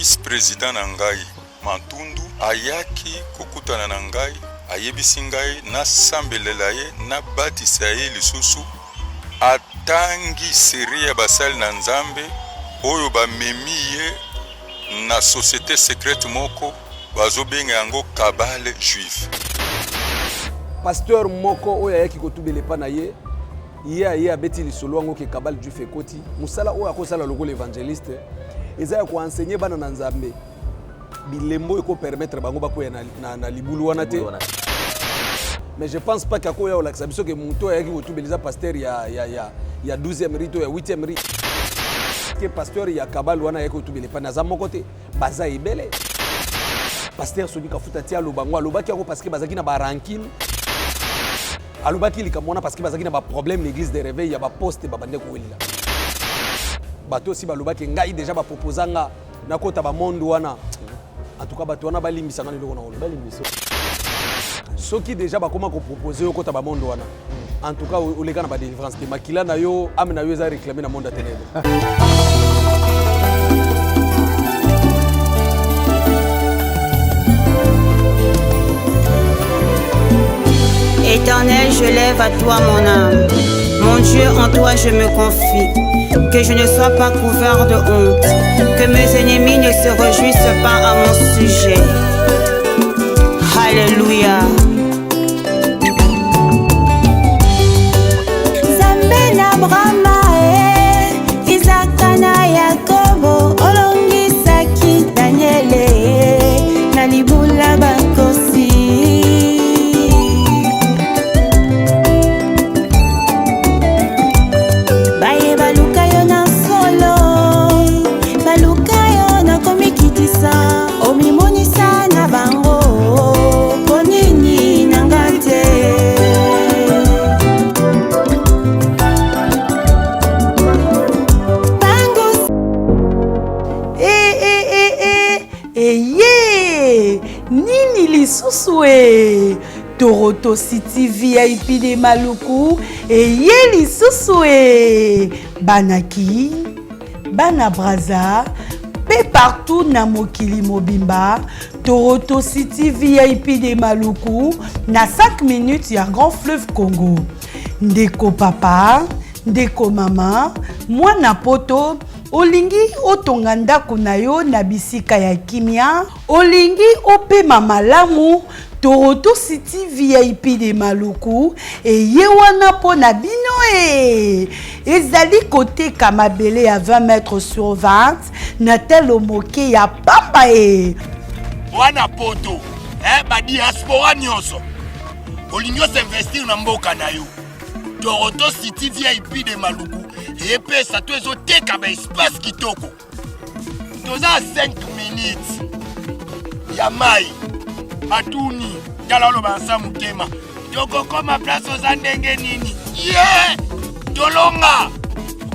vice-président na ngai Matundu ayaki kokutana na ngai ayebisi ngai nasambelela ye nabatisa ye lisusu atangi seri ya basali na Nzambe oyo bamemi ye na société secrète moko bazobenga yango kabale juif. Pasteur moko oyo ayaki kotubela epa na ye ye abeti lisolo yango ke kabale juif ekoti musala oyo akosala lokola évangéliste eza ya koenseigner bana na Nzambe bilembo eko permettre bango bakoya na libulu wana te. Mais je pense pas qu'ako ya olakisa biso ke muto ayaki kotubeliza pasteur ya 12e rite ya 8e rite ke pasteur ya kabale wana ayaki kotubela epa na za moko te baza ebele. Pasteur soki kafuta tia lobango alobaki yako parce que bazaki na ba rancune alobaki likamona parce que bazaki na ba problème l'église de réveil ya ba poste ba bande ko welila bato aussi balobaki ngai déjà ba proposanga na kota ba monde wana en tout cas bato wana balimbisanga lelo na olo balimbiso soki déjà bakoma ko proposer kota ba monde wana en tout cas oleka na ba délivrance te makila na yo amena yo za réclamer na monde ténèbres. Éternel, je lève à toi mon âme. Mon Dieu, en toi je me confie. Que je ne sois pas couvert de honte. Que mes ennemis ne se réjouissent pas à mon sujet. Alléluia. Zambe na Brahma Isaac na Yakobo olongisaki Daniele na libula bakosi. Susue Toronto City VIP de Maluku Yeli Susue Banaki Bana Braza pe partout na mokili mobimba Toronto City VIP de Maluku na 5 minutes ya Grand Fleuve Congo. Ndeko papa, ndeko mama, mwana poto olingi otonga ndako na yo na bisika ya kimia, olingi opema malamu Toronto City VIP de Maluku ye wana po na bino ezali kote kamabele ya 20 mètres sur 20 na telo moke ya pamba wana poto ba diaspora nyonso olingi investir na mboka na yo Toronto City VIP de Maluku epesa to ezoteka ba espace kitoko toza 5 minutes ya mai atuni tala lo bansa mutema toko koma place oza ndenge nini tolonga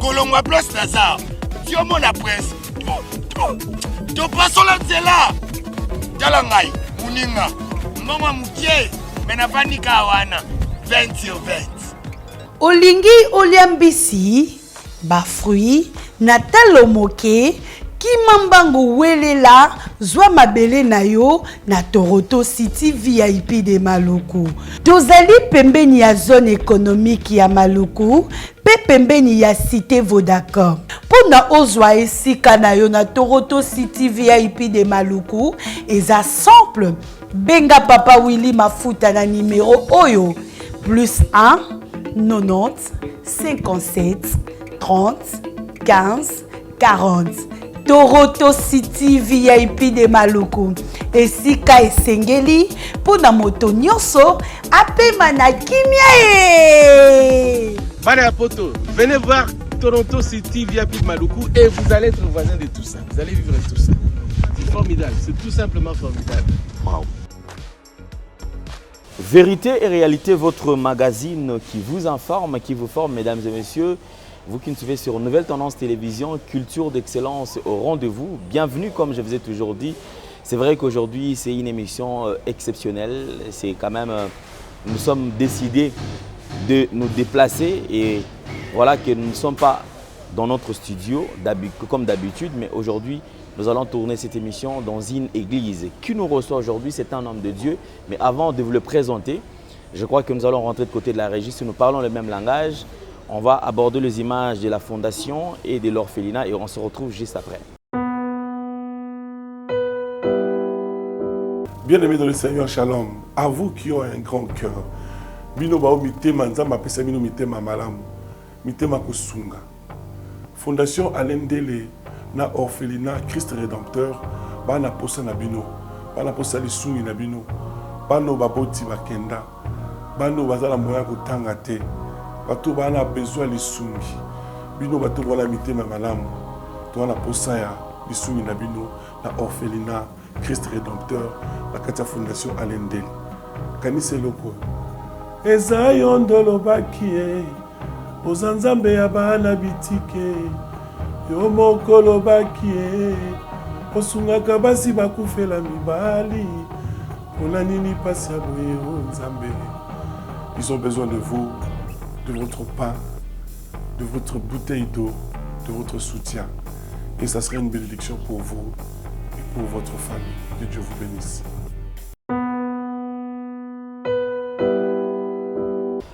kolongwa place Lazare tiomo na presse to pasola nzela tala ngai muninga mbongo mukie menavanika wana 20 sur 20 olingi oliambisi ba fruit na talo moke kimambango welela zwa mabele na yo na Toronto City VIP de Maluku. Tozali pembeni ya zone économique ya Maluku pe pembeni ya cité Vodacom. Pona ozwa esika na yo na Toronto City VIP de Maluku eza simple. Benga papa Willy Mafuta na numéro oyo +1 90 57 30 15 40. Toronto City VIP de Maluku. Esika esengeli pona moto nyonso apema na kimia Bana poto, venez voir Toronto City VIP de Maluku et vous allez être voisin de tout ça. Vous allez vivre tout ça. C'est formidable, c'est tout simplement formidable. Wow. Vérité et réalité, votre magazine qui vous informe, qui vous forme, mesdames et messieurs. Vous qui nous suivez sur Nouvelle Tendance Télévision, culture d'excellence au rendez-vous. Bienvenue, comme je vous ai toujours dit. C'est vrai qu'aujourd'hui, c'est une émission exceptionnelle. C'est quand même, nous sommes décidés de nous déplacer et voilà que nous ne sommes pas dans notre studio comme d'habitude, mais aujourd'hui, nous allons tourner cette émission dans une église. Qui nous reçoit aujourd'hui, c'est un homme de Dieu. Mais avant de vous le présenter, je crois que nous allons rentrer de côté de la régie. Si nous parlons le même langage, on va aborder les images de la fondation et de l'orphelinat et on se retrouve juste après. Bien-aimés dans le Seigneur, shalom. À vous qui ont un grand cœur. Bino bao mitema nzamba pesa bino mitema malamu. Mitema kosunga. Fondation Alendele na orphelinat Christ Rédempteur bana posa na bino. Bana posa lisungi na bino. Bano baboti bakenda. Bano bazala moya kotanga te. Bato bana besoin lisungi. Bino bato wana mitema malamu. To wana posa ya lisungi na bino na orphelinat Christ Rédempteur, la Katia Fondation Alendele. Kanise loko. Eza yondolo bakie, ozanzambe ya bana bitike, yo mokolo bakie, osungaka basi bakufela mibali, pona nini pasi ya boye o nzambe. Ils ont besoin de vous, de votre pain, de votre bouteille d'eau, de votre soutien. Et ça serait une bénédiction pour vous. Pour votre famille. Que Dieu vous bénisse.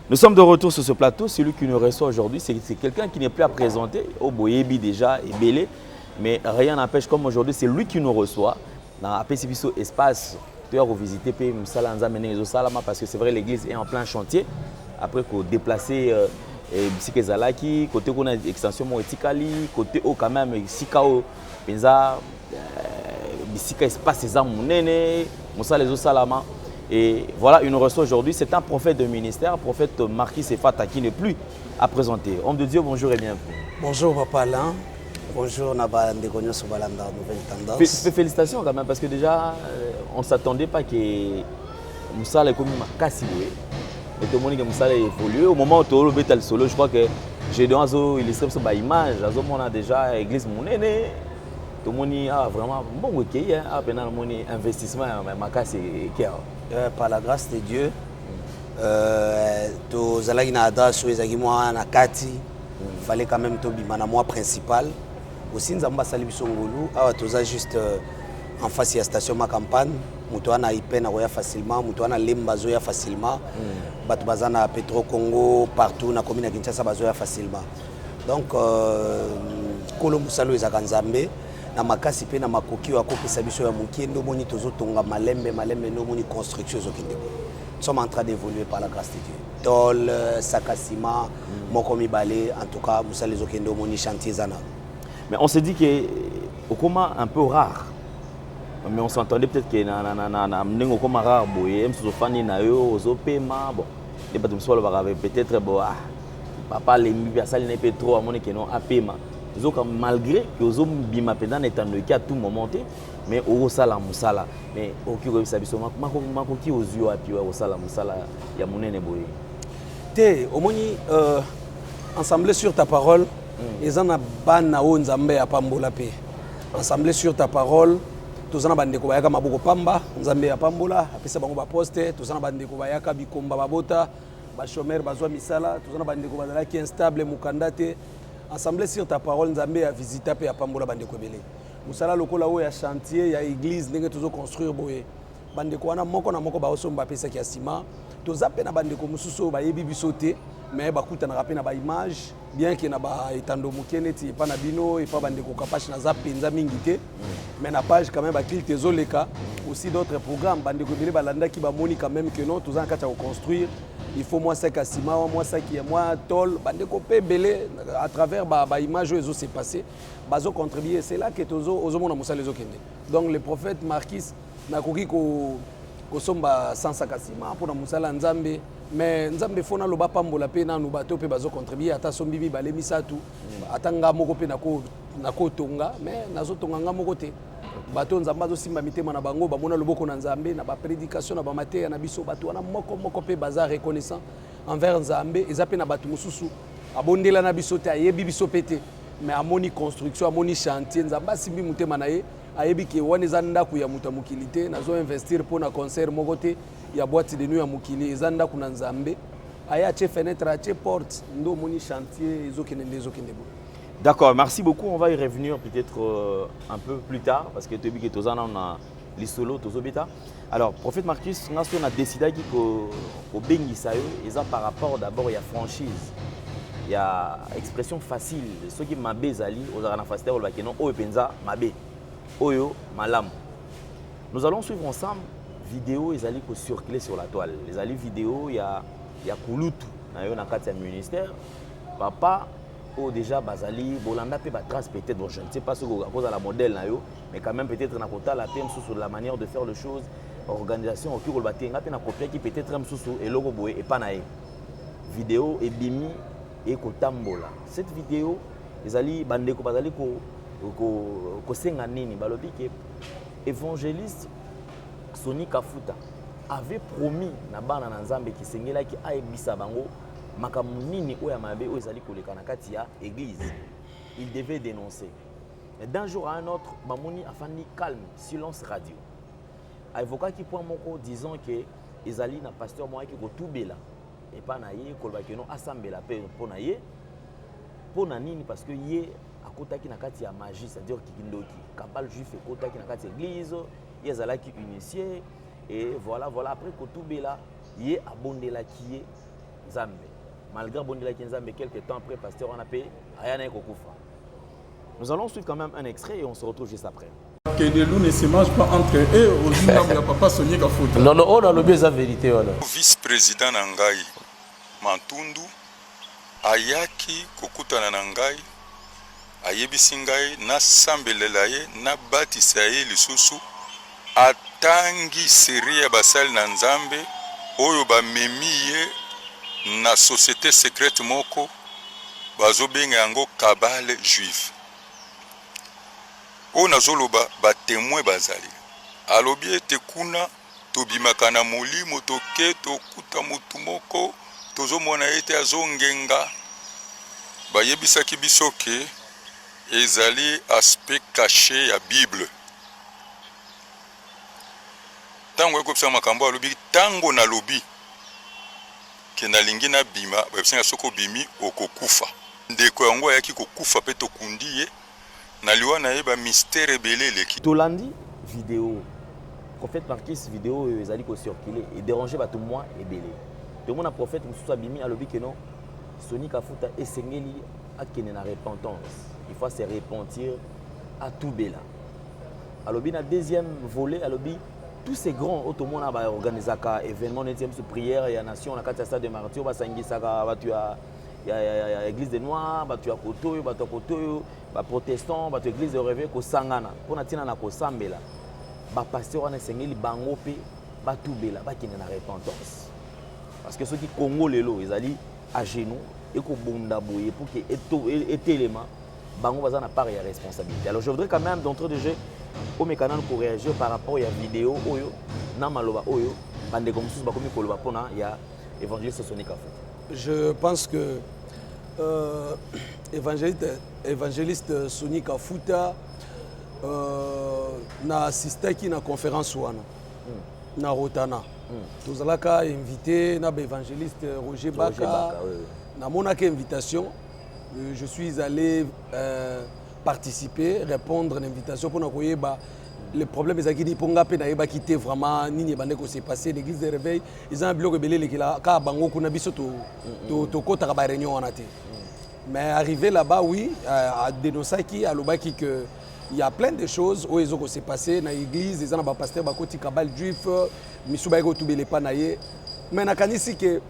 Nous sommes de retour sur ce plateau. Celui qui nous reçoit aujourd'hui, c'est quelqu'un qui n'est plus à présenter. Au Boyebi déjà est belé. Mais rien n'empêche, comme aujourd'hui, c'est lui qui nous reçoit. Dans la PCBISO Espace, tu as revisité parce que c'est vrai, l'église est en plein chantier. Après qu'on déplacé Bisikazalaki, côté qu'on a extension Moetikali, côté au quand même Sikao, Penza. Bisika espace Ezam Mounene, Moussa les Salama. Et voilà, il nous reçoit aujourd'hui. C'est un prophète de ministère, prophète Marquis Sefata qui n'est plus à présenter. Homme de Dieu, bonjour et bienvenue. Bonjour Papa Alain. Bonjour Naba Ndegonyo Sobalanda, Nouvelle Tendance. Félicitations quand même, parce que déjà, on ne s'attendait pas que Moussa ait commis ma casse. Et tout le monde que Moussa ait évolué. Au moment où tu as le solo, je crois que j'ai donné une illustration par image. On a déjà l'église Mounene. Tout le monde a vraiment bon week-end, investissement par la grâce de Dieu, tous les il fallait quand même que moi principal. Aussi, nous avons juste en face de la station ma campagne. Nous avons facilement, nous avons facilement. Nous avons Petro Congo partout, na commune Kinshasa facilement. Donc, Kolo Musalo est à Kanzambe. Na makasi pe na makoki wa kopesa biso ya mukendo moni tozotonga malembe no moni construction zokinde. Nous sommes en train d'évoluer par la grâce de Dieu. Tol sakasima mokomi balé en tout cas Moussa les okendo moni chantier zana. Mais on s'est dit que au coma un peu rare. Mais on s'entendait peut-être que na mnengo comme rare boye même so fani na yo ozopema bon les bateaux soit peut-être bon papa les mi personne n'est pas trop à mon que non apema. Malgré que les hommes bima pendant étant le cas tout moment mais au sala musala mais au qui réussit à bisoma mako qui aux yeux à puis au sala musala ya monene boye te au moni ensemble sur ta parole ils en a bana o nzambe ya pambola pe ensemble sur ta parole tous en bande ko bayaka maboko pamba nzambe ya pambola apesa bango ba poste tous en bande ko bayaka bikomba babota ba chômeur bazwa misala tous en bande ko bazala qui instable mukandate. Assemblée sur ta parole, Nzambe a visité pe a pambola bande ko belé. Musala lokola o ya chantier, ya église ndenge tozo construire boye. Bande ko wana moko na moko ba osomba pesa ki asima. Toza pe na bande ko mususo ba yebi bisote, mais ba kuta na rapé na ba image, bien que na ba etando mukene ti pa na bino et pas bande ko kapache na za penza mingi te. Mais na page quand même ba kilte zoleka, aussi d'autres programmes bande ko belé balanda ki ba moni quand même que non toza en kata ko construire. Il faut moi ça Kassima, moi ça qui est moi tol, bande ko pe belé à travers ba image où s'est passé, bazo contribuer, c'est là que tozo ozomona Moussa les okende. Donc le prophète Marquis na koki ko somba sans Kassima pour na Moussa la Nzambe, mais Nzambe fona loba pambola pe na nubato pe bazo contribuer ata sombibi balé misatu, atanga moko pe na ko tonga, mais nazo tonga nga moko te. Bato nzamba zo simba mitema na bango bamona loboko na nzambe na ba prédication na ba mateya na biso bato wana moko pe baza reconnaissant envers nzambe ezape na bato mususu abondela na biso te ayebi biso pete mais amoni construction amoni chantier nzamba simbi mutema na ye ayebi ke wana eza ndako ya muta mokili te nazo investir pour na concert moko te ya boîte de nuit ya mokili eza ndako na nzambe aya che fenêtre ache porte ndo moni chantier ezokende bo. D'accord, merci beaucoup. On va y revenir peut-être un peu plus tard parce que tu as vu que Tozana, on a les solos, Tozobeta. Alors, prophète Marcus, on a décidé qu'au Bengisayo, et ça par rapport d'abord, il y a franchise, il y a expression facile. Ceux qui m'ont bezali, aux aranafastés, au Bakenon, Oyo Penza, Mabé, Oyo, Malam. Nous allons suivre ensemble vidéo, ils allaient circuler sur la toile. Les alliés vidéo, il y a Kouloutou, il y a un ministère. Papa, oh déjà Bazali, Bolanda peut trace peut-être, bon, je ne sais pas ce que cause à la modèle, mais quand même peut-être na kota la PM sur la manière de faire les choses, organisation au cul batenga pe na copie qui peut-être même sous et logo boy et pas naé. Vidéo et bimi et kotambola. Cette vidéo, les alliés bandeko Bazali ko senga nini balobi que évangéliste Soni Kafuta avait promis na bana na Nzambe ki sengela ki aebisa bango makambo nini oya mabe oyo ezali koleka na kati ya église. Il devait dénoncer. Mais d'un jour à un autre, bamoni afandi calme, silence radio. A évoqué qui point moko disant que ezali na pasteur moi qui ko tubela et pas na ye kolba que non assemblée pe pour na ye pour na nini parce que ye akotaki na kati ya magie, c'est-à-dire kikindoki kabal juif ekotaki na kati ya église. Il y a qui initié et voilà après Kotubela il y a abondela qui est Zambé malgré abondela qui est Zambé quelques temps après pasteur on a payé Ayana Kokufa. Nous allons suivre quand même un extrait et on se retrouve juste après. Que des loups ne se mangent pas entre eux au jour où il n'y a pas Soni Kafuta. Non, on a le bien vérité. Vice-président Nangai Mantundu ayaki kokutana Nangai ayebisi ngai na sambelela ye na batisa ye lisusu atangi série ya basali na Nzambe oyo bamemi ye na société secrète moko bazobenga yango kabale juif oyo nazoloba batémoin bazali alobi ete kuna tobimaka na molimo toke tokuta motu moko tozomona ete azongenga bayebisaki biso ke ezali aspect caché ya Bible. Tango ekopesa makambo alobi tango na lobi ke nalingi na bima babisenga soko bimi okokufa ndeko yango ayaki kokufa pe tokundi ye na liwa na ye ba mystère ebele eleki Tolandi vidéo prophète Marcus vidéo ezali ko circuler et déranger bato moi ebele to mona prophète mususu abimi alobi ke non Soni Kafuta esengeli akene na repentance il faut se repentir à tout bela alobi na deuxième volet alobi tous ces grands automona ba organisaka événement netième sous prière ya nation na kati ya stade de martyr basangisaka batu ya église des noirs batu ya kotoyo batu kotoyo ba protestants batu église de réveil ko sangana pona tina na ko sambela ba pasteur wana sengeli bango pe batu bela ba kine na repentance parce que ceux qui Congo lelo ezali à genoux et ko bonda boye pour que et élément bango baza na part ya responsabilité. Alors je voudrais quand même d'entrée de jeu au mécanisme pour réagir par rapport à la vidéo oyo na maloba oyo bande comme sous bakomi koloba pona ya évangéliste Soni Kafuta. Je pense que évangéliste Soni Kafuta na assisté na conférence wana na Rotana. Tozalaka invité na évangéliste Roger Baka. Na monaka invitation, je suis allé participer, répondre à l'invitation pour nous les problèmes qui ponga pe na yeba quitter vraiment nini bande ko s'est passé l'église de réveil ils ont un bloc belé qui la ka bango kuna biso to kota ba réunion en até mais arrivé là-bas oui à dénoncer qui à lobaki que il y a plein de choses où ils ont s'est passé na église ils ont ba pasteur ba koti kabal juif misuba ko tubele pa na ye mais na kanisi que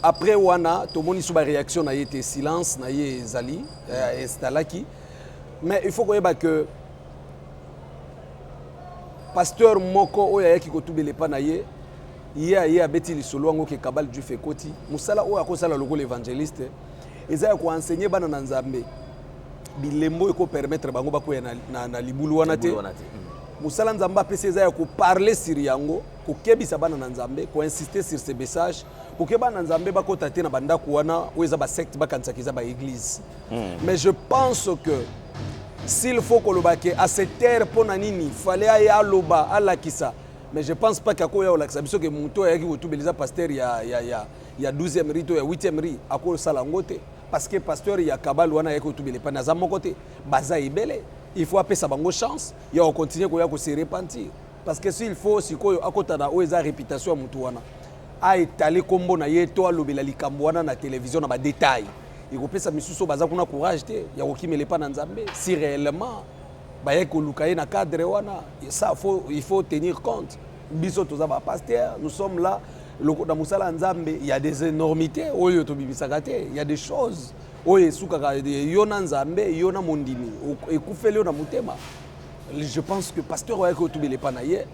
après wana to moni suba réaction na yé silence na yé zali instalaki mais il faut que pasteur moko oyo ayaki kotubele pa na ye ye abeti lisolo yango ke kabal juif ekoti musala oyo akosala lokola évangéliste eza ya koenseigner bana na Nzambe bilembo eko permettre bango bakoya na libulu wana te musala Nzambe apesi eza ya koparler sur yango kokebisa bana na Nzambe koinsister sur ces messages pour que bana na Nzambe bakota te na bandako wana oyo eza ba secte bakanisaka eza ba église mais je pense que s'il faut que à cette terre pour nanini fallait aller à loba à la kisa mais je pense pas qu'à quoi la kisa parce que muto ya ki kotubeliza pasteur ya 12e rite ya 8e rite akolo sala ngote parce que pasteur ya kabal wana yako tubele pa naza mon côté baza ibele il faut appeler ça bango chance ya on continuer ko ya ko se repentir parce que s'il faut sikoyo akota na oza réputation mutu wana a étaler kombo na ye to alobela likambo wana na télévision na ba détail il ko pesa misuso baza kuna courage te ya ko kimele pa na nzambe si réellement ba yako lukaye na cadre wana ça il faut tenir compte biso toza ba pasteur nous sommes là dans Moussala Nzambe, il y a des énormités, il y a des choses. Yona Nzambe, Yona Mondimi, je pense que pasteur Oya Kotubele Panaye,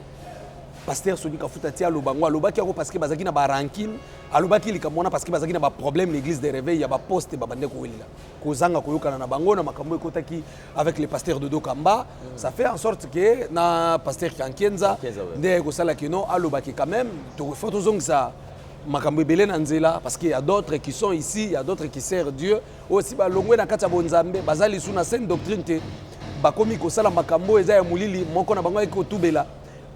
pasteur Sonika Futati Alobango, Alobaki parce que Bazaki na ba rancune, Alobaki likamona parce que Bazaki na ba problème l'église des réveils, il y a ba poste babande ko welila. Kozanga koyoka na bango na makambo ekotaki avec les pasteurs de Dokamba, ça fait en sorte que na pasteur Kankenza, ndé ko sala kino Alobaki quand même, to faut tozong ça makambo ebele na nzela parce qu'il y a d'autres qui sont ici, il y a d'autres qui servent Dieu, aussi ba longwe na kati ya bonzambe, bazali suna sainte doctrine te bakomi ko sala makambo eza ya mulili moko na bango ekotubela.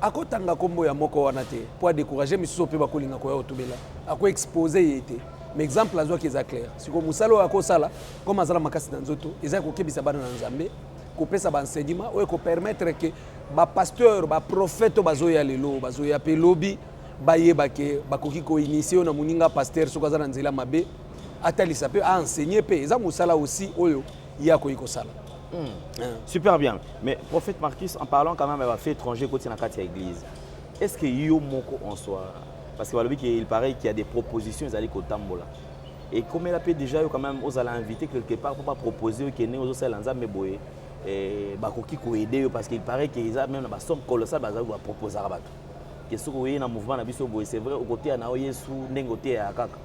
Akotanga kombo ya moko wana te pour décourager misuso pe bakolinga ko ya otubela ako exposer yete mais exemple azwa ki za clair siko musalo ako sala comme azala makasi na nzoto eza ko kebisa bana na nzambe ko pesa ba enseignement o ko permettre que ba pasteur ba prophète bazoya lelo bazoya pe lobby ba yeba ke bakoki ko initier na muninga pasteur soko azala nzela mabe atalisa pe a enseigner pe eza musala aussi oyo ya ko ikosala. Super bien. Mais prophète Marcus, en parlant quand même, elle va faire étranger côté dans la église. Est-ce que yo moko en soi, parce qu'il paraît qu'il y a des propositions, ils allaient au Tambola. Et comme elle a déjà quand même, aux allez inviter quelque part pour pas proposer qu'il y ait aux Salanza mais boé et bakoki ko aider parce qu'il paraît qu'ils a même la somme colossale baza va proposer à Rabat. Que ce qu'on dans mouvement na biso boé c'est vrai au côté na Yesu nengoté à kaka.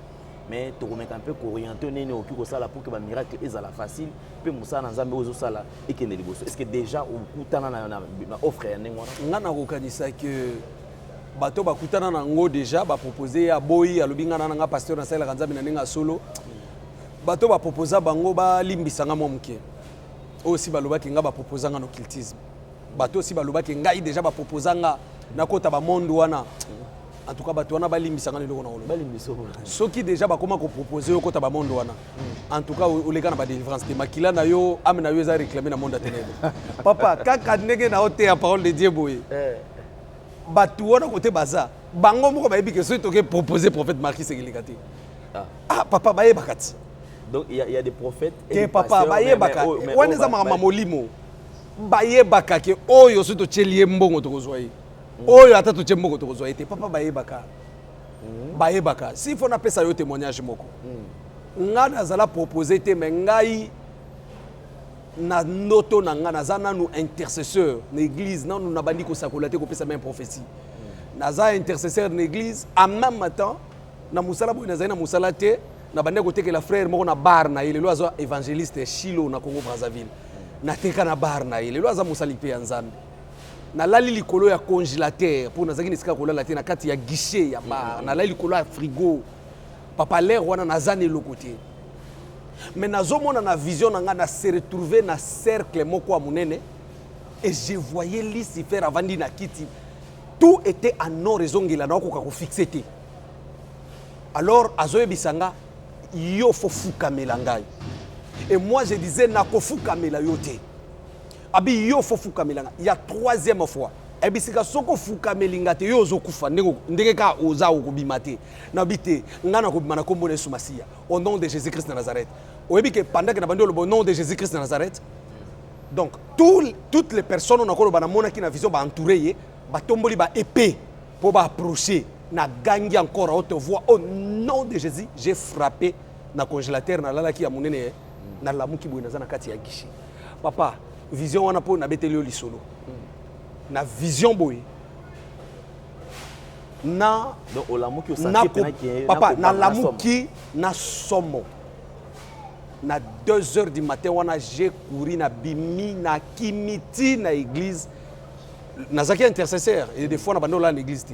Mais tu remets un peu orienté au qui ça pour que le miracle est à la facile puis Moussa na Nzambe ozo sala et que est-ce que déjà au kutana na offre ya ngwana ngana ko kanisa que bato ba kutana na ngo déjà ba proposer ya boyi alobi ngana na pasteur na sala Nzambe na ninga solo bato ba proposer bango ba limbisanga mo muke aussi ba lobaki nga ba proposer nga no cultisme bato aussi ba lobaki ngai déjà ba proposer nga na kota ba monde wana. En tout cas, bato wana balimbisanga lelo na olo. Balimbiso. Soki déjà bakoma ko proposer yo kota ba monde wana. En tout cas, oleka na ba délivrance te makila na yo amena yo za réclamer na monde atenede. Papa, kaka ndenge na ote ya parole de Dieu boye. Bato wana kote baza. Bango moko ba yebi ke so toke proposer prophète Marcus Egelikati. Ah, papa ba yebakati. Donc il y a des prophètes et des papa ba yebaka. Wana za mama molimo. Ba yebaka ke oyo so to chelie mbongo to kozwa yi. Oyo ata to chemboko to kozwa ete papa bayebaka bayebaka si faut na pesa yo témoignage moko nga nazala proposer te mais ngai na noto na nga nazana nu intercesseur na église nanu na bandi ko sakola te ko pesa même prophétie naza intercesseur na église en même temps na musala bo nazana musala te na bandi ko tekela frère moko na bar na ile lo azo évangéliste Shilo na Congo Brazzaville na teka na bar na ile lo aza musali pe ya Nzambe na lali likolo ya congélateur pour nazaki nisika kolala te na kati ya guichet ya bar na lali likolo ya frigo papa l'air wana nazane le côté mais nazomona na vision na nga na se retrouver na cercle moko ya munene et je voyais Lucifer avandi na kiti tout était en or ezongela na okoka ko fixer te alors azoyebisanga yo fo fukamela ngai et moi je disais na ko fukamela yo te abi yo fo fukamelanga il y a troisième fois ebisika soko fukamelinga te yo zokufa ndenge ka oza okubima te na bite ngana ko bimana kombo na Yesu Masia au nom de Jésus-Christ de Nazareth oyebi que pendant que na bando le nom de Jésus-Christ de Nazareth donc toutes les personnes on akolo bana mona ki na vision ba entourer ye ba tomboli ba épée pour ba approcher na gangi encore haute voix au nom de Jésus j'ai frappé na congélateur na lala ki ya munene na lamuki boy na zana kati ya gishi papa vision wana po na betelio lisolo na vision boy na donc olamuki papa na lamuki na somo na 2h du matin wana j'ai couru na bimi na kimiti na église nazaki intercesseur et des fois na bando la l'église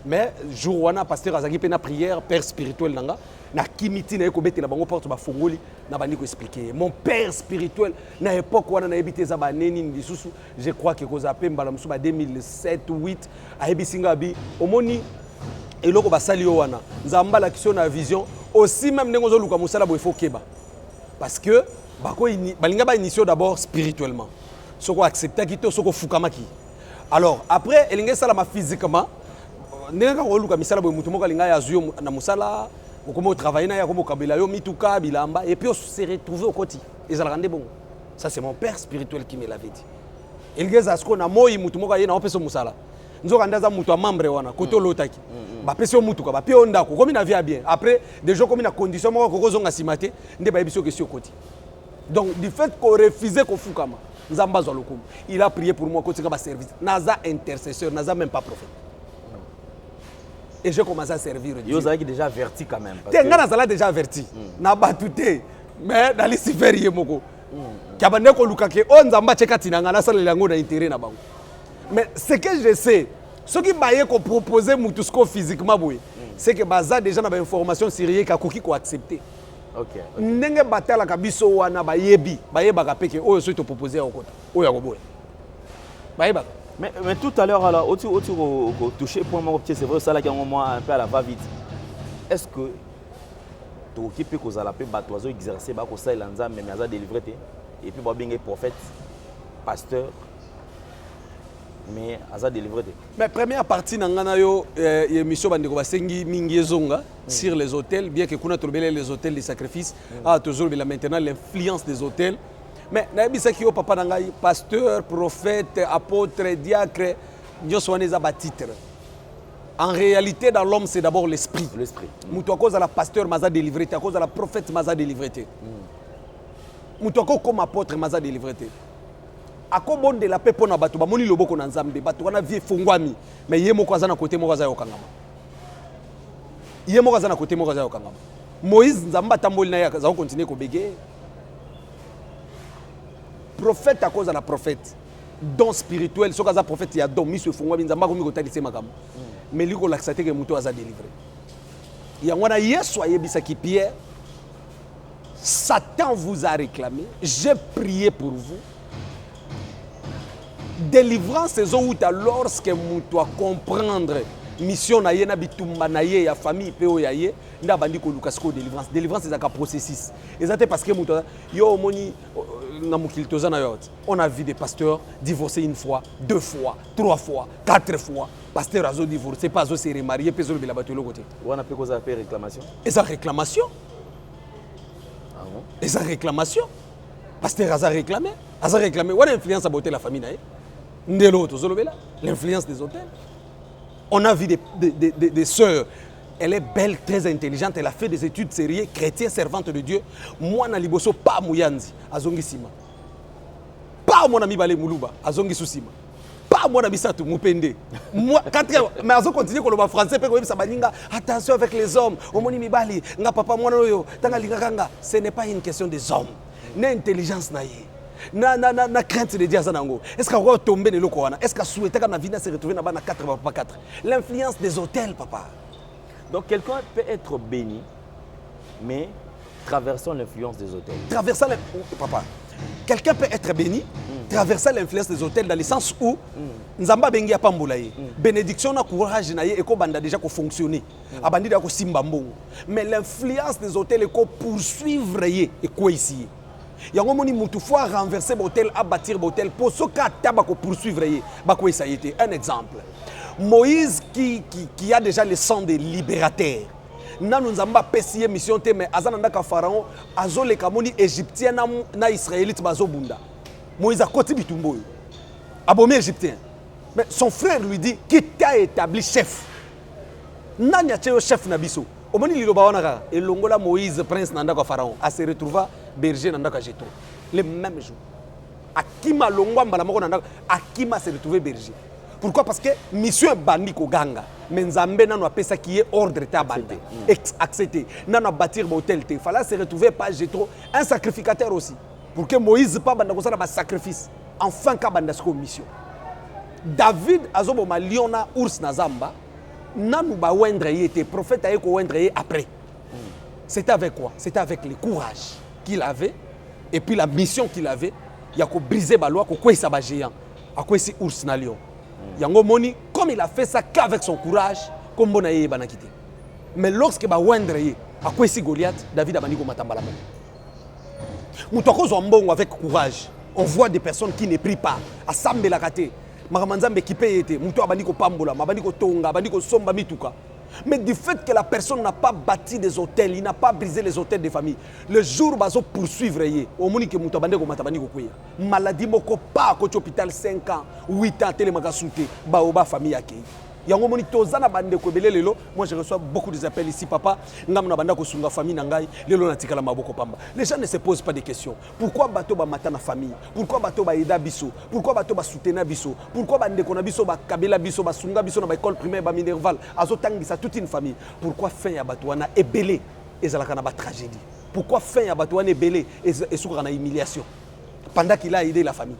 mais jour wana pasteur azaki pe na prière père spirituel nanga na kimiti na eko betela bango porte ba fongoli na bandi ko expliquer mon père spirituel na époque wana na ebité za ba neni ndisusu je crois que koza pemba musu ba 2007 8 a ebisinga bi omoni eloko basali yo wana nzamba la kiso na vision aussi même ndengo zo luka musala bo ifo keba parce que balinga ba initié d'abord spirituellement. Soko accepter qui to soko fukama ki. Alors après elinga salama physiquement ndenge ko luka misala boy mutu moko linga ya zuyo na musala comment travailler na ya comme kabila yo mituka bilamba et puis on se retrouver au côté ils allaient rendre bon. Ça c'est mon père spirituel qui me l'avait dit. Elinga zasko na moyi mutu moko yena opeso musala. Nzoka ndaza mutu a membre wana koto lotaki. Ba peso mutu ka ba pe ondako comme na via bien. Après des gens comme na condition moko ko zonga simate nde ba biso question côté. Donc du fait qu'on refusait qu'on fukama. Il a prié pour moi quand il service. Naza intercesseur, Naza même pas prophète. Et j'ai commencé à servir Dieu. Vous avez déjà averti quand même. Naza déjà averti. Na batute. Mais dans les sifériés moko. Kabane ko lukake on zamba cheka tinanga na sala lango na intérêt na bango. Mais ce que je sais, ce qui baye ko proposer mutusko physiquement boy, c'est que baza déjà na ba information sérieux ka koki ko accepter. Ok. Ndenge batala kabiso wana bayebi bayebaka peke oyo so to proposer okota oyo akoboya bayeba. Mais tout à l'heure alors au toucher point mon petit c'est vrai ça là qui moi un peu à la va vite. Est-ce que tu occupes que ça la peut battre oiseau exercer ba ko ça lanza mais aza délivrer et puis ba bien prophète pasteur mais aza délivrer. Mais première partie nangana yo émission bandeko basengi mingi ezonga sur les hôtels bien que kuna trobele les hôtels de sacrifice toujours maintenant l'influence des hôtels mais naebisa ki yo papa nangai pasteur prophète apôtre diacre nyoso wana za ba titre. En réalité dans l'homme c'est d'abord l'esprit. Mutu à cause de la pasteur maza délivré à cause de la prophète maza délivré. Mutu comme apôtre maza délivré. Ako bon de la paix pona batu ba moni loboko na nzambe batu wana vie fongwami mais ye moko azana côté moko azayo kangama ye moko azana côté moko azayo kangama Moïse nzamba tamboli na ya za continuer ko bege prophète à cause de la prophète don spirituel so kaza prophète ya don miso fongwami nzamba ko mi ko talise makamo mais liko laxate ke muto aza délivré ya ngwana Yesu ayebisa ki Pierre Satan vous a réclamé j'ai prié pour vous. Délivrance c'est où lorsque mutu a comprendre mission na ye na bitumba na ye ya famille peo ya ye nda bandi ko luka sko délivrance c'est un processus exactement parce que mutu yo moni na mukilitoza na yo on a vu des pasteurs divorcer une fois, 2 fois, 3 fois, 4 fois pasteur azo divorcer pas azo se remarier peso le bato le côté on a fait cause après réclamation et ça réclamation et ça réclamation pasteur aza réclamé on a influence à botter la famille na ye. L'influence des hôtels. On a vu des sœurs. Elle est belle, très intelligente. Elle a fait des études sérieuses, chrétienne, servante de Dieu. Moi, na liboso, pas Mouyanzi, azongi sima. Pas mon ami Balé Moulouba, azongi susima. Pas mon ami Satou Moupende. Moi, mais azo continue qu'on le français, attention avec les hommes. Omoni Mibali, nga papa monoyo, tanga lingakanga. Ce n'est pas une question des hommes. N'a intelligence na ye. Na crainte de Dieu zanango. Est-ce qu'on va tomber de l'eau? Est-ce qu'on souhaite que na vie se retrouver dans 4 papa 4? L'influence des hôtels papa. Donc quelqu'un peut être béni mais traversant l'influence des hôtels. Traversant papa. Quelqu'un peut être béni traversant l'influence des hôtels dans le sens où nzamba bengi ya pambola ye. Bénédiction na courage na ye eko banda déjà ko fonctionner. Abandi da ko simba mbongo. Mais l'influence des hôtels eko poursuivre ye eko ici. Yango moni mutu fois renverser l'hôtel à bâtir l'hôtel pour ce cas tabako poursuivre bako ça été un exemple. Moïse qui a déjà le sang des libérateurs. Nanu nzamba pesiye mission te mais azana ka pharaon azole kamoni égyptien na israélite bazobunda. Moïse a côté bitumbo. Abomé égyptien. Mais son frère lui dit qui t'a établi chef. Nanya tio chef na biso. Omoni liloba wana ka elongola Moïse prince nanda ka pharaon a se retrouva berger nanda ka Jétro le même jour. Akima longwa mbala moko nanda Akima se retrouvé berger. Pourquoi? Parce que mission bandi ko ganga mais nzambe nano apesa qui est ordre ta bande accepté nano bâtir hôtel te fallait se retrouver pas Jétro un sacrificateur aussi pour que Moïse pas banda ko sala ba sacrifice enfin ka banda sko mission. David azoboma liona ours na zamba. Nanou ba wendre était prophète a ko wendre après. C'était avec quoi? C'était avec le courage qu'il avait et puis la mission qu'il avait. Il a ko briser ba loi ko kwesa ba géant. A kwesi ours na lion. Yango moni comme il a fait ça qu'avec son courage comme bona ye bana kité. Mais lorsque ba wendre a kwesi Goliath, David a bandi ko matambala. Moutouakozo mbongo avec courage. On voit des personnes qui ne prient pas. Assemble la kate. Maramanzambe qui paye été. Moutou abandiko pambola, mabandiko tonga, abandiko somba mituka. Mais du fait que la personne n'a pas bâti des hôtels, il n'a pas brisé les hôtels des familles, le jour où il poursuivre, au moins que Moutabande Matabani Kokoya. Maladie moko pas à hôpital 5 ans, 8 ans, télémaga souté, baoba famille accueillie. Yango moni tozana bande ko belé lelo, moi je reçois beaucoup des appels ici papa, ngamna banda ko sunga famille nangai, lelo natikala maboko pamba. Les gens ne se posent pas des questions. Pourquoi bato ba mata na famille? Pourquoi bato ba eda biso? Pourquoi bato ba soutenir biso? Pourquoi bande ko na biso ba kabela biso ba sunga biso na ba école primaire ba minerval, azotangisa toute une famille? Pourquoi fin ya bato wana ebelé ezalaka na ba tragédie? Pourquoi fin ya bato wana ebelé et soukra na humiliation? Pendant qu'il a aidé la famille.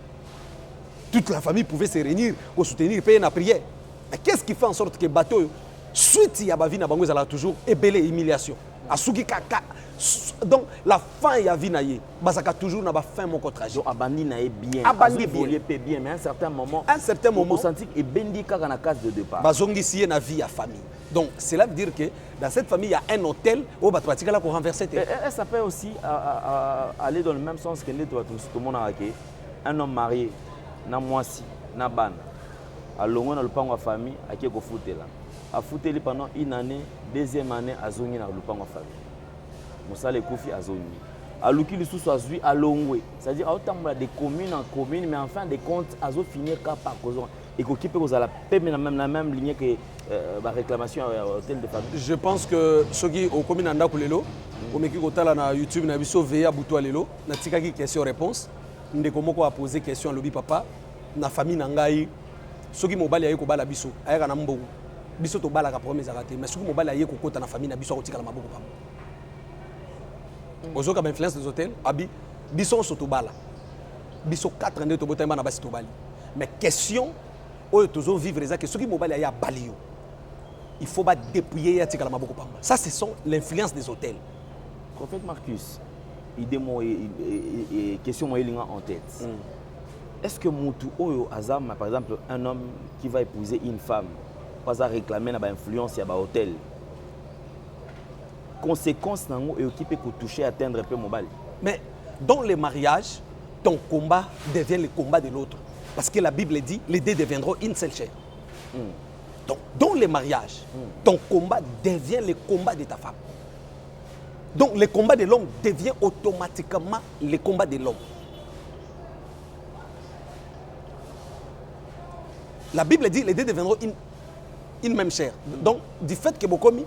Toute la famille pouvait se réunir pour soutenir, payer la prière. Mais qu'est-ce qui fait en sorte que le bateau, suite il y a vie na bango, il a toujours ébélé, humiliation. Asuki kaka. Donc la fin il y a vie na ye, basaka toujours na ba fin mon trajet. Donc abandi na ye bien. Abandi bien, mais à un certain moment, on sentit que bendi kaka na case de départ. Bazongi siye na vie à famille. Donc cela veut dire que dans cette famille il y a un hôtel où ba pratique là pour renverser. Et ça peut aussi aller dans le même sens que tout le monde a un homme marié, na mwasi, na ban. Alongo na lupango wa famille ake ko futela. A futeli pendant une année, deuxième année azongi na lupango wa famille. Mosale kofi azongi. Aluki lisusu azui alongwe. C'est-à-dire autant de commune en commune mais en fin de compte azo finir ka par cause et ko kipe ko zala peme na même ligne que ba réclamation à hôtel de famille. Je pense que soki au commune anda kulelo, au meki ko tala na YouTube na biso veya buto lelo, na tikaki question réponse. Ndeko moko a posé question lobi papa na famille na ngai. Soki mobali aye ko bala biso ayaka na mbongo biso to bala ka premier zakate mais soki mobali aye ko kota na famille na biso ko tikala maboko pamba ozoka ba influence des hôtels abi biso so to bala biso 4 ans to botemba na basi to bali mais question oyo tozo vivre ça que soki mobali aye bali yo il faut pas dépouiller ya tikala maboko pamba ça ce sont l'influence des hôtels. Prophète Marcus idée mo et question mo elinga en tête. Est-ce que Moutou Oyo Azam, par exemple, un homme qui va épouser une femme, pas à réclamer une influence à hôtel, conséquence nango et qui peut toucher, atteindre un peu mon bal. Mais dans les mariages, ton combat devient le combat de l'autre. Parce que la Bible dit, les deux deviendront une seule chair. Donc, dans les mariages, ton combat devient le combat de ta femme. Donc, le combat de l'homme devient automatiquement le combat de l'homme. La Bible dit les deux deviendront une même chair. Donc, du fait que Bokomi,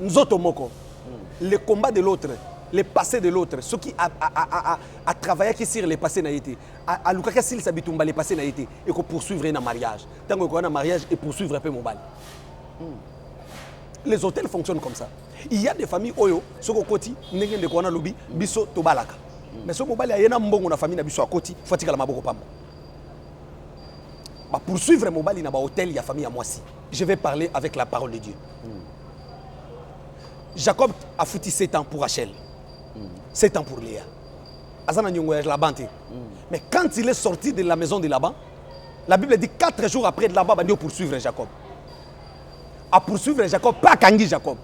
nous autres moko, le combat de l'autre, le passé de l'autre, ceux qui a travaillé sur le passé n'a été, à Lukaka s'il s'habitumba le passé n'a été, et qu'on poursuivre un mariage. Tant qu'on a un mariage et poursuivre un peu mon bal. Les hôtels fonctionnent comme ça. Il y a des familles oyo, ceux qui koti, n'engende ko na lobi, biso to balaka. Mais ce mobile il y a un mbongo na famille na biso à koti, faut tika la maboko pamba. Poursuivre mon bal, il y a un hôtel, il y a famille à moi aussi. Je vais parler avec la parole de Dieu. Jacob a foutu 7 ans pour Rachel, 7 ans pour Léa. Mais quand il est sorti de la maison de Laban, la Bible dit 4 jours après de Laban, il a poursuivre Jacob. À poursuivre Jacob, pas Kangi Jacob.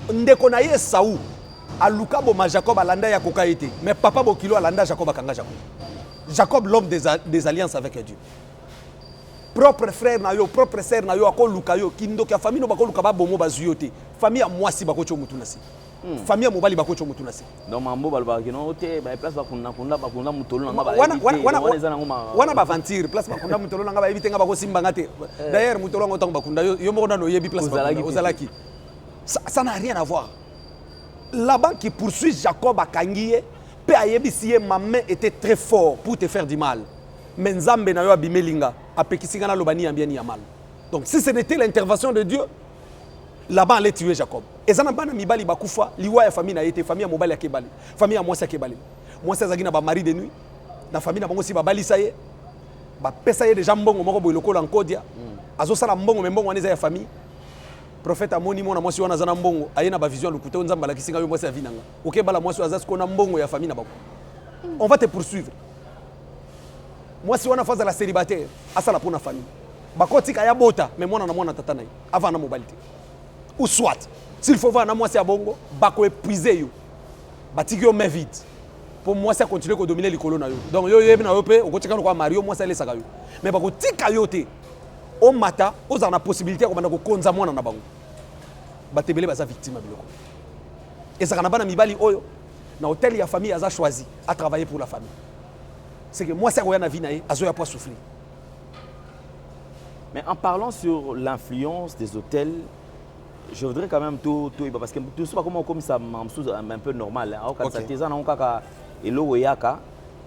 Ndekonaye Saou. Aluka boma Jacob alanda ya kokaité mais papa bokilo alanda Jacob akanga Jacob. Jacob l'homme des alliances avec Dieu. Propre frère na yo, propre sœur na yo ako luka yo kindo ka famille no bako luka ba bomo bazuyote. Famille a mwasi bako cho mutuna si. Famille a mobali bako cho mutuna si. Donc mambo balba kino ote ba place bakunda mutolo na ngaba. Wana ba venture place bakunda mutolo na ngaba evite ngaba ko simba ngate. D'ailleurs mutolo ngoto bakunda yo moko na no yebi place bakunda ozalaki. Ça n'a rien à voir. Laban qui poursuit Jacob à Kangiye, peut ayebisiye ma main était très fort pour te faire du mal. Mais Nzambe na yo abimelinga, apekisingana lobani ambiani ya mal. Donc si ce n'était l'intervention de Dieu, Laban allait tuer Jacob. Et ça n'a pas mibali bakufa, liwa ya famille na été, famille ya mobali ya kebali, famille ya mwasi ya kebali. Mwasi azagi na ba mari de nuit, na famille na bango si ba bali saye, ba pesa ye déjà mbongo moko boy lokola nkodia, azo sala mbongo mbongo waneza ya famille. Prophète amoni mona mwasi wana zana mbongo ayena ba vision lukuta nzamba la kisinga yo mwasi avinanga okebala mwasi azasi kona mbongo ya famille na bako on va te poursuivre mwasi wana faza la célibataire asala pona famille bakotika ya bota mais mwana na mwana tata nayi avant na mobilité ou soit s'il faut voir na moi c'est à bongo bako épuiser yo batiki yo main vide pour moi ça continuer ko dominer likolo na yo donc yo yebi na yo pe okotika ko Mario moi ça lesaka yo mais bako tika yo te o mata oza na possibilité ko banda ko konza mwana na bango batebele baza victime biloko et ça kana bana mibali oyo na hôtel ya famille aza choisi à travailler pour la famille c'est que moi ça ko ya na vie na ye azo ya pas souffrir. Mais en parlant sur l'influence des hôtels, je voudrais quand même tout parce que tout ça comme ça un peu normal hein quand ça teza na kaka elo yaka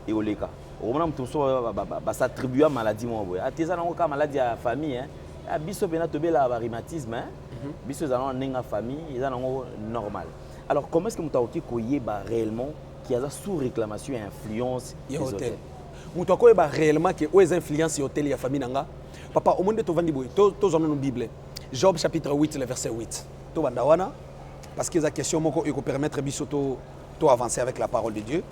et oleka au moment tout ça s'attribue à maladie moi boy teza na kaka maladie à famille hein biso bena tobe la rhumatisme hein biso za na ninga famille ils ont normal. Alors comment est-ce que mutaoki koyeba réellement qui a sous réclamation et influence des hôtels mutaoki koyeba réellement que aux influences hôtel ya famille nanga papa au monde to vandi boy to zona no Bible Job chapitre 8 le verset 8 to banda wana parce que la question moko eko permettre biso to avancer avec la parole de Dieu.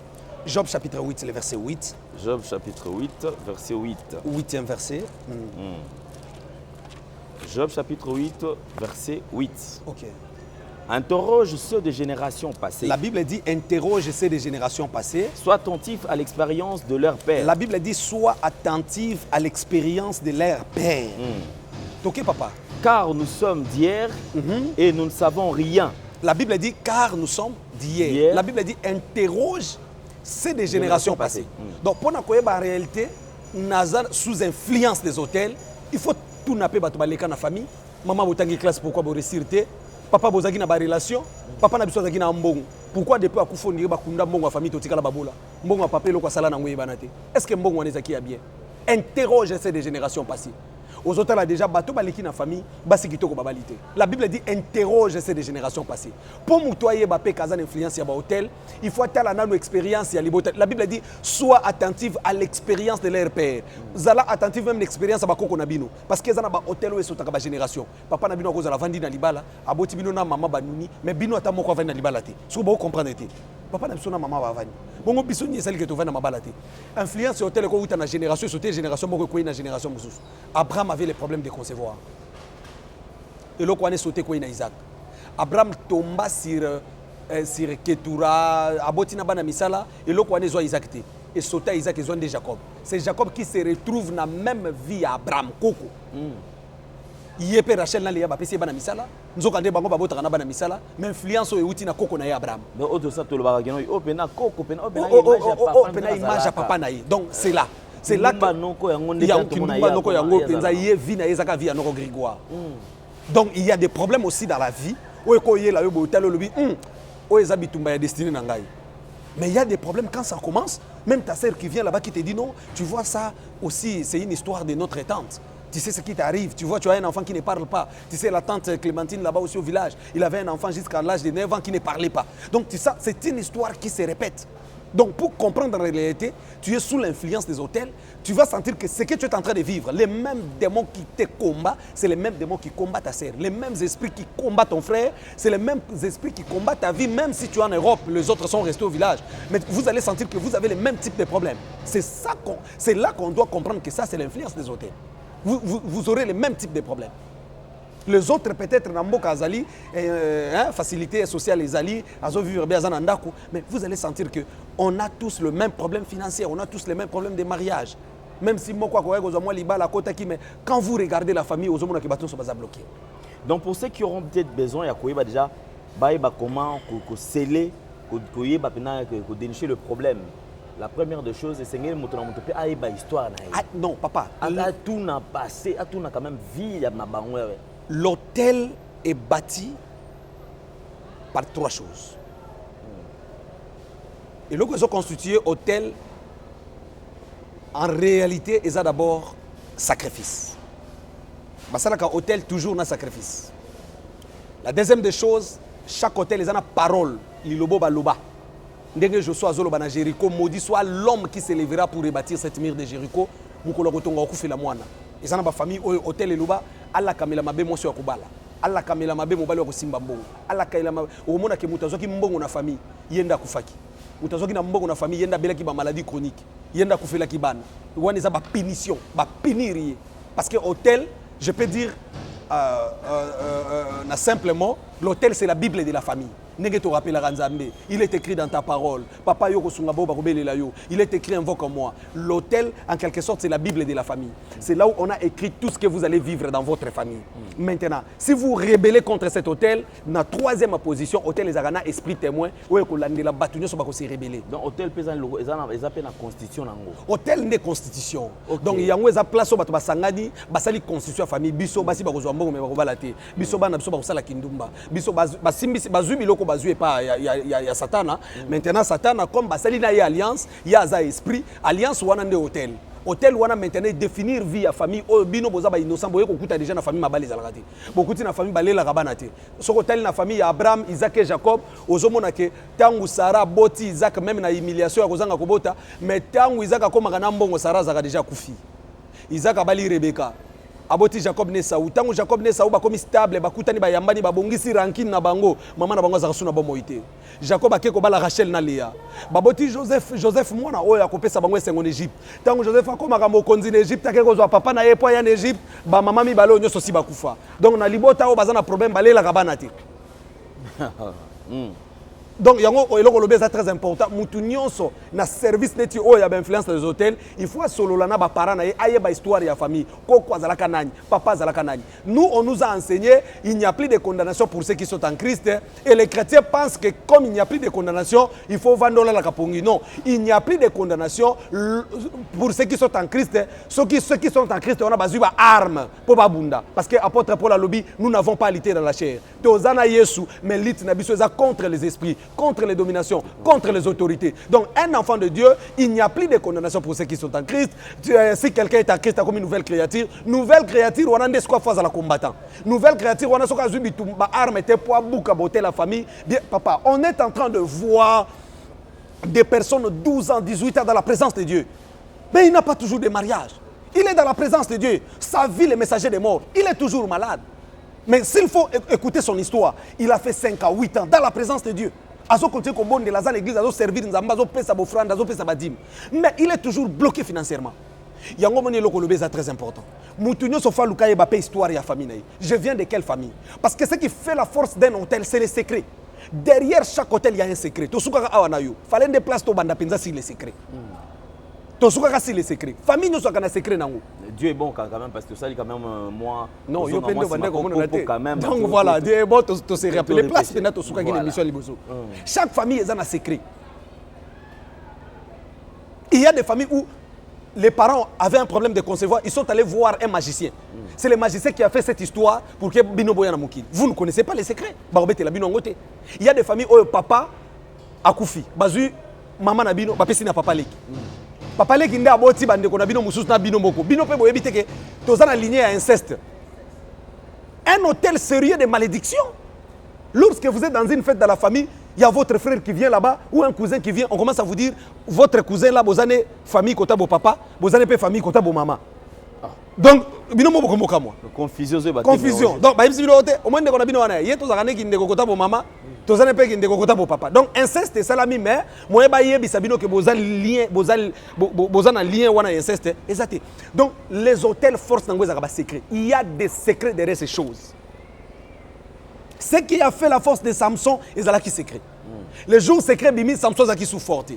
Job chapitre 8 le verset 8. Job chapitre 8 verset 8. 8e verset. Job chapitre 8 verset 8. OK. Interroge ceux des générations passées. La Bible dit interroge ceux des générations passées. Sois attentif à l'expérience de leur père. La Bible dit sois attentif à l'expérience de leur père. OK papa. Car nous sommes d'hier et nous ne savons rien. La Bible dit car nous sommes d'hier. La Bible dit interroge ceux des générations passées. Donc pour la réalité, sous influence des hôtels, il faut tout naper batubaleka na famille. Maman botangi classe pourquoi bo resirté. Papa bozaki na ba relation. Papa na biso zaki na mbongo. Pourquoi depuis akufondire bakunda mbongo wa famille totika la babola. Mbongo wa papa loko sala na ngoye banate. Est-ce que mbongo wanezaki ya bien? Interroge ceux des générations passées. Aux hôtels là déjà bateau baliki na famille basi kitoko babalité. La Bible dit interroge ces des générations passées. Pour mutoyer ba pe kazan influence ya ba hôtel, il faut attendre na nos expériences ya libote. La Bible dit sois attentif à l'expérience de leur père. Zala attentif même l'expérience ba koko na bino parce que zana ba hôtel ou sotaka ba génération. Papa na bino ko zala vandi na libala, aboti bino na mama banuni, mais bino ata moko vandi na libala te. So ba comprendre te. Papa na biso na mama ba vandi. Bongo biso ni celle que to vandi na mabala te. Influence hôtel ko uta na génération soté génération moko ko na génération mususu. Abraham avait les problèmes de concevoir. Et là, on est sauté quoi Isaac. Abraham tomba sur Ketura, abotina bana misala, et là, on est zo Isaac. Et sauté Isaac et zo de Jacob. C'est Jacob qui se retrouve dans la même vie à Abraham. Koko. Yépe Rachel na liya ba pesi bana misala. Nzoka nde bango babota kana bana misala. Mais influence o euti na koko na Abraham. Mais autre ça to le bagano opena koko opena image à papa na ye. Donc c'est là. C'est là que donc il y a des problèmes aussi dans la vie. Mais il y a des problèmes quand ça commence. Même ta sœur qui vient là-bas qui te dit non, tu vois ça aussi, c'est une histoire de notre tante. Tu sais ce qui t'arrive, tu vois, tu as un enfant qui ne parle pas. Tu sais, la tante Clémentine là-bas aussi au village, il avait un enfant jusqu'à l'âge de 9 ans qui ne parlait pas. Donc ça, c'est une histoire qui se répète. Donc pour comprendre la réalité, tu es sous l'influence des hôtels, tu vas sentir que ce que tu es en train de vivre, les mêmes démons qui te combattent, c'est les mêmes démons qui combattent ta sœur. Les mêmes esprits qui combattent ton frère, c'est les mêmes esprits qui combattent ta vie, même si tu es en Europe, les autres sont restés au village. Mais vous allez sentir que vous avez les mêmes types de problèmes. C'est là qu'on doit comprendre que ça, c'est l'influence des hôtels. Vous aurez les mêmes types de problèmes. Les autres peut-être Namboka Azali, facilité sociale les Ali, mais vous allez sentir que on a tous le même problème financier, on a tous les mêmes problèmes de mariage. Même si moi mais quand vous regardez la famille, aux hommes qui bâtons sont bloqués. Donc pour ceux qui auront peut-être besoin, il y a déjà comment sceller, dénicher le problème. La première des choses, c'est que nous histoire. Non, papa. Tout n'a passé, tout n'a quand même vie. L'hôtel est bâti par 3 choses. Et lorsqu'ils sont constitués hôtel, en réalité, ils ont d'abord sacrifice. Parce qu'un hôtel, toujours un sacrifice. La deuxième des choses, chaque hôtel, ils ont une parole. Lilobo baloba. Dès que je sois à Jéricho, maudit soit l'homme qui s'élèvera pour rebâtir cette mur de Jéricho. Et ça, dans ma famille, hôtel et luba, Allah kamela mabe mosi wa kubala. Allah kamela mabe mobali wa kusimba mbongo. Allah kamela mabe. Omona ke mutazoki mbongo na famille, yenda kufaki. Mutazoki na mbongo na famille, yenda bela ki ba maladie chronique. Yenda kufela ki bana. Wani za ba punition, ba punir. Parce que hôtel, je peux dire, simplement, l'autel c'est la Bible de la famille. Il est écrit dans ta parole. Papa yo il est écrit invoque-moi. L'autel, en quelque sorte, c'est la Bible de la famille. C'est là où on a écrit tout ce que vous allez vivre dans votre famille. Maintenant, si vous rébellez contre cet autel, dans la troisième position, autel les agana esprit témoin, où est-ce que la bataille se va se rebeller. Donc autel pesa ils appellent la constitution nango. Autel n'est constitution. Donc il y a une place où ba sangani, ba sali constitution famille biso basi ba kozwa mbongo me ba balate. Biso bana biso ba kosala kindumba. Biso ba simbisi bazui biloko bazui pas ya Satana. Maintenant Satana comme basali na alliance, ya za esprit, alliance wana nde hôtel. Hôtel wana maintenant définir vie à famille o bino boza ba innocent boye ko kuta déjà na famille mabali za lakati. Beaucoup na famille balela kabana te. So hôtel na famille ya Abraham, Isaac et Jacob, ozomona ke tangu Sarah boti Isaac même na humiliation ya kozanga kobota, mais tangu Isaac akoma na mbongo Sarah za déjà kufi. Isaac abali Rebecca. Aboti Jacob ne Saou. Tango Jacob ne Saou bakomi stable bakutani bayambani babongisi ranking na bango mama na bango za kasuna bomoité. Jacob akeko bala Rachel na Léa. Baboti Joseph mwana oyo akopesa bango esengo en Égypte. Tango Joseph akoma ka mokonzi na Égypte akeko zo papa na ye po ya en Égypte ba mama mi balo nyoso si bakufa. Donc na libota o bazana problème balela kabana te. Donc yango eloko lobe ça très important mutu nyonso na service neti o ya ba influence des hôtels il faut solo la na ba parents na aye ba histoire ya famille koko azalaka nani papa azalaka nani. Nous on nous a enseigné il n'y a plus de condamnation pour ceux qui sont en Christ et les chrétiens pensent que comme il n'y a plus de condamnation il faut vendre la kapongi. Non, il n'y a plus de condamnation pour ceux qui sont en Christ. Ceux qui sont en Christ on a besoin d'armes pour babunda parce que apôtre Paul a lobby nous n'avons pas lutté dans la chair. Tozana Yesu mais lutte na biso za contre les esprits, contre les dominations, contre les autorités. Donc un enfant de Dieu, il n'y a plus de condamnation pour ceux qui sont en Christ. Si quelqu'un est en Christ, comme une nouvelle créature, on a des squares à la combattant. Nouvelle créature, on a ce cas arme était pour boucaboter la famille. Bien, papa, on est en train de voir des personnes de 12 ans, 18 ans dans la présence de Dieu. Mais il n'a pas toujours de mariage. Il est dans la présence de Dieu. Sa vie, le messager des morts. Il est toujours malade. Mais s'il faut écouter son histoire, il a fait 5 à 8 ans dans la présence de Dieu. L'église a servi, mais il est toujours bloqué financièrement. C'est très important. Je viens de quelle famille? Parce que ce qui fait la force d'un hôtel, c'est les secrets. Derrière chaque hôtel, il y a un secret. Il fallait des places sur les secrets. Les secrets. Famille nous a secret nango. Dieu est bon quand même parce que ça dit quand même moi. Non, yo pende vendre quand même. Donc voilà, Dieu est bon to se rappeler place pena to suka ngine mission liboso. Chaque famille est un secret. Il y a des familles où les parents avaient un problème de concevoir, ils sont allés voir un magicien. C'est le magicien qui a fait cette histoire pour que Bino Boyana Moukine. Vous ne connaissez pas les secrets. Il y a des familles où papa a koufi, bazu maman na bino, bapesi na papa leki. Papa leki nde aboti bandeko na bino mususu na bino moko. Bino pe boyebi teke toza na lignée à inceste. Un hôtel sérieux de malédiction. Lorsque vous êtes dans une fête dans la famille, il y a votre frère qui vient là-bas ou un cousin qui vient, on commence à vous dire votre cousin là, vous avez famille kota bo papa, vous avez famille kota bo maman. Donc bino mo boko moka moi. Confusion. Donc ba bino hote, au moins ndeko na bino wana, ye to zakane ki ndeko kota bo mama. Tozane pe ki ndeko kota bo papa. Donc inceste salami mais moye ba yebisa bino ke bozali lien, bozana lien wana inceste exact. Donc les hôtels force nango ezaka ba secret. Il y a des secrets derrière ces choses. Ce qui a fait la force de Samson, ils allaient qui secret. Le jour secret bimi Samson a qui sous forte.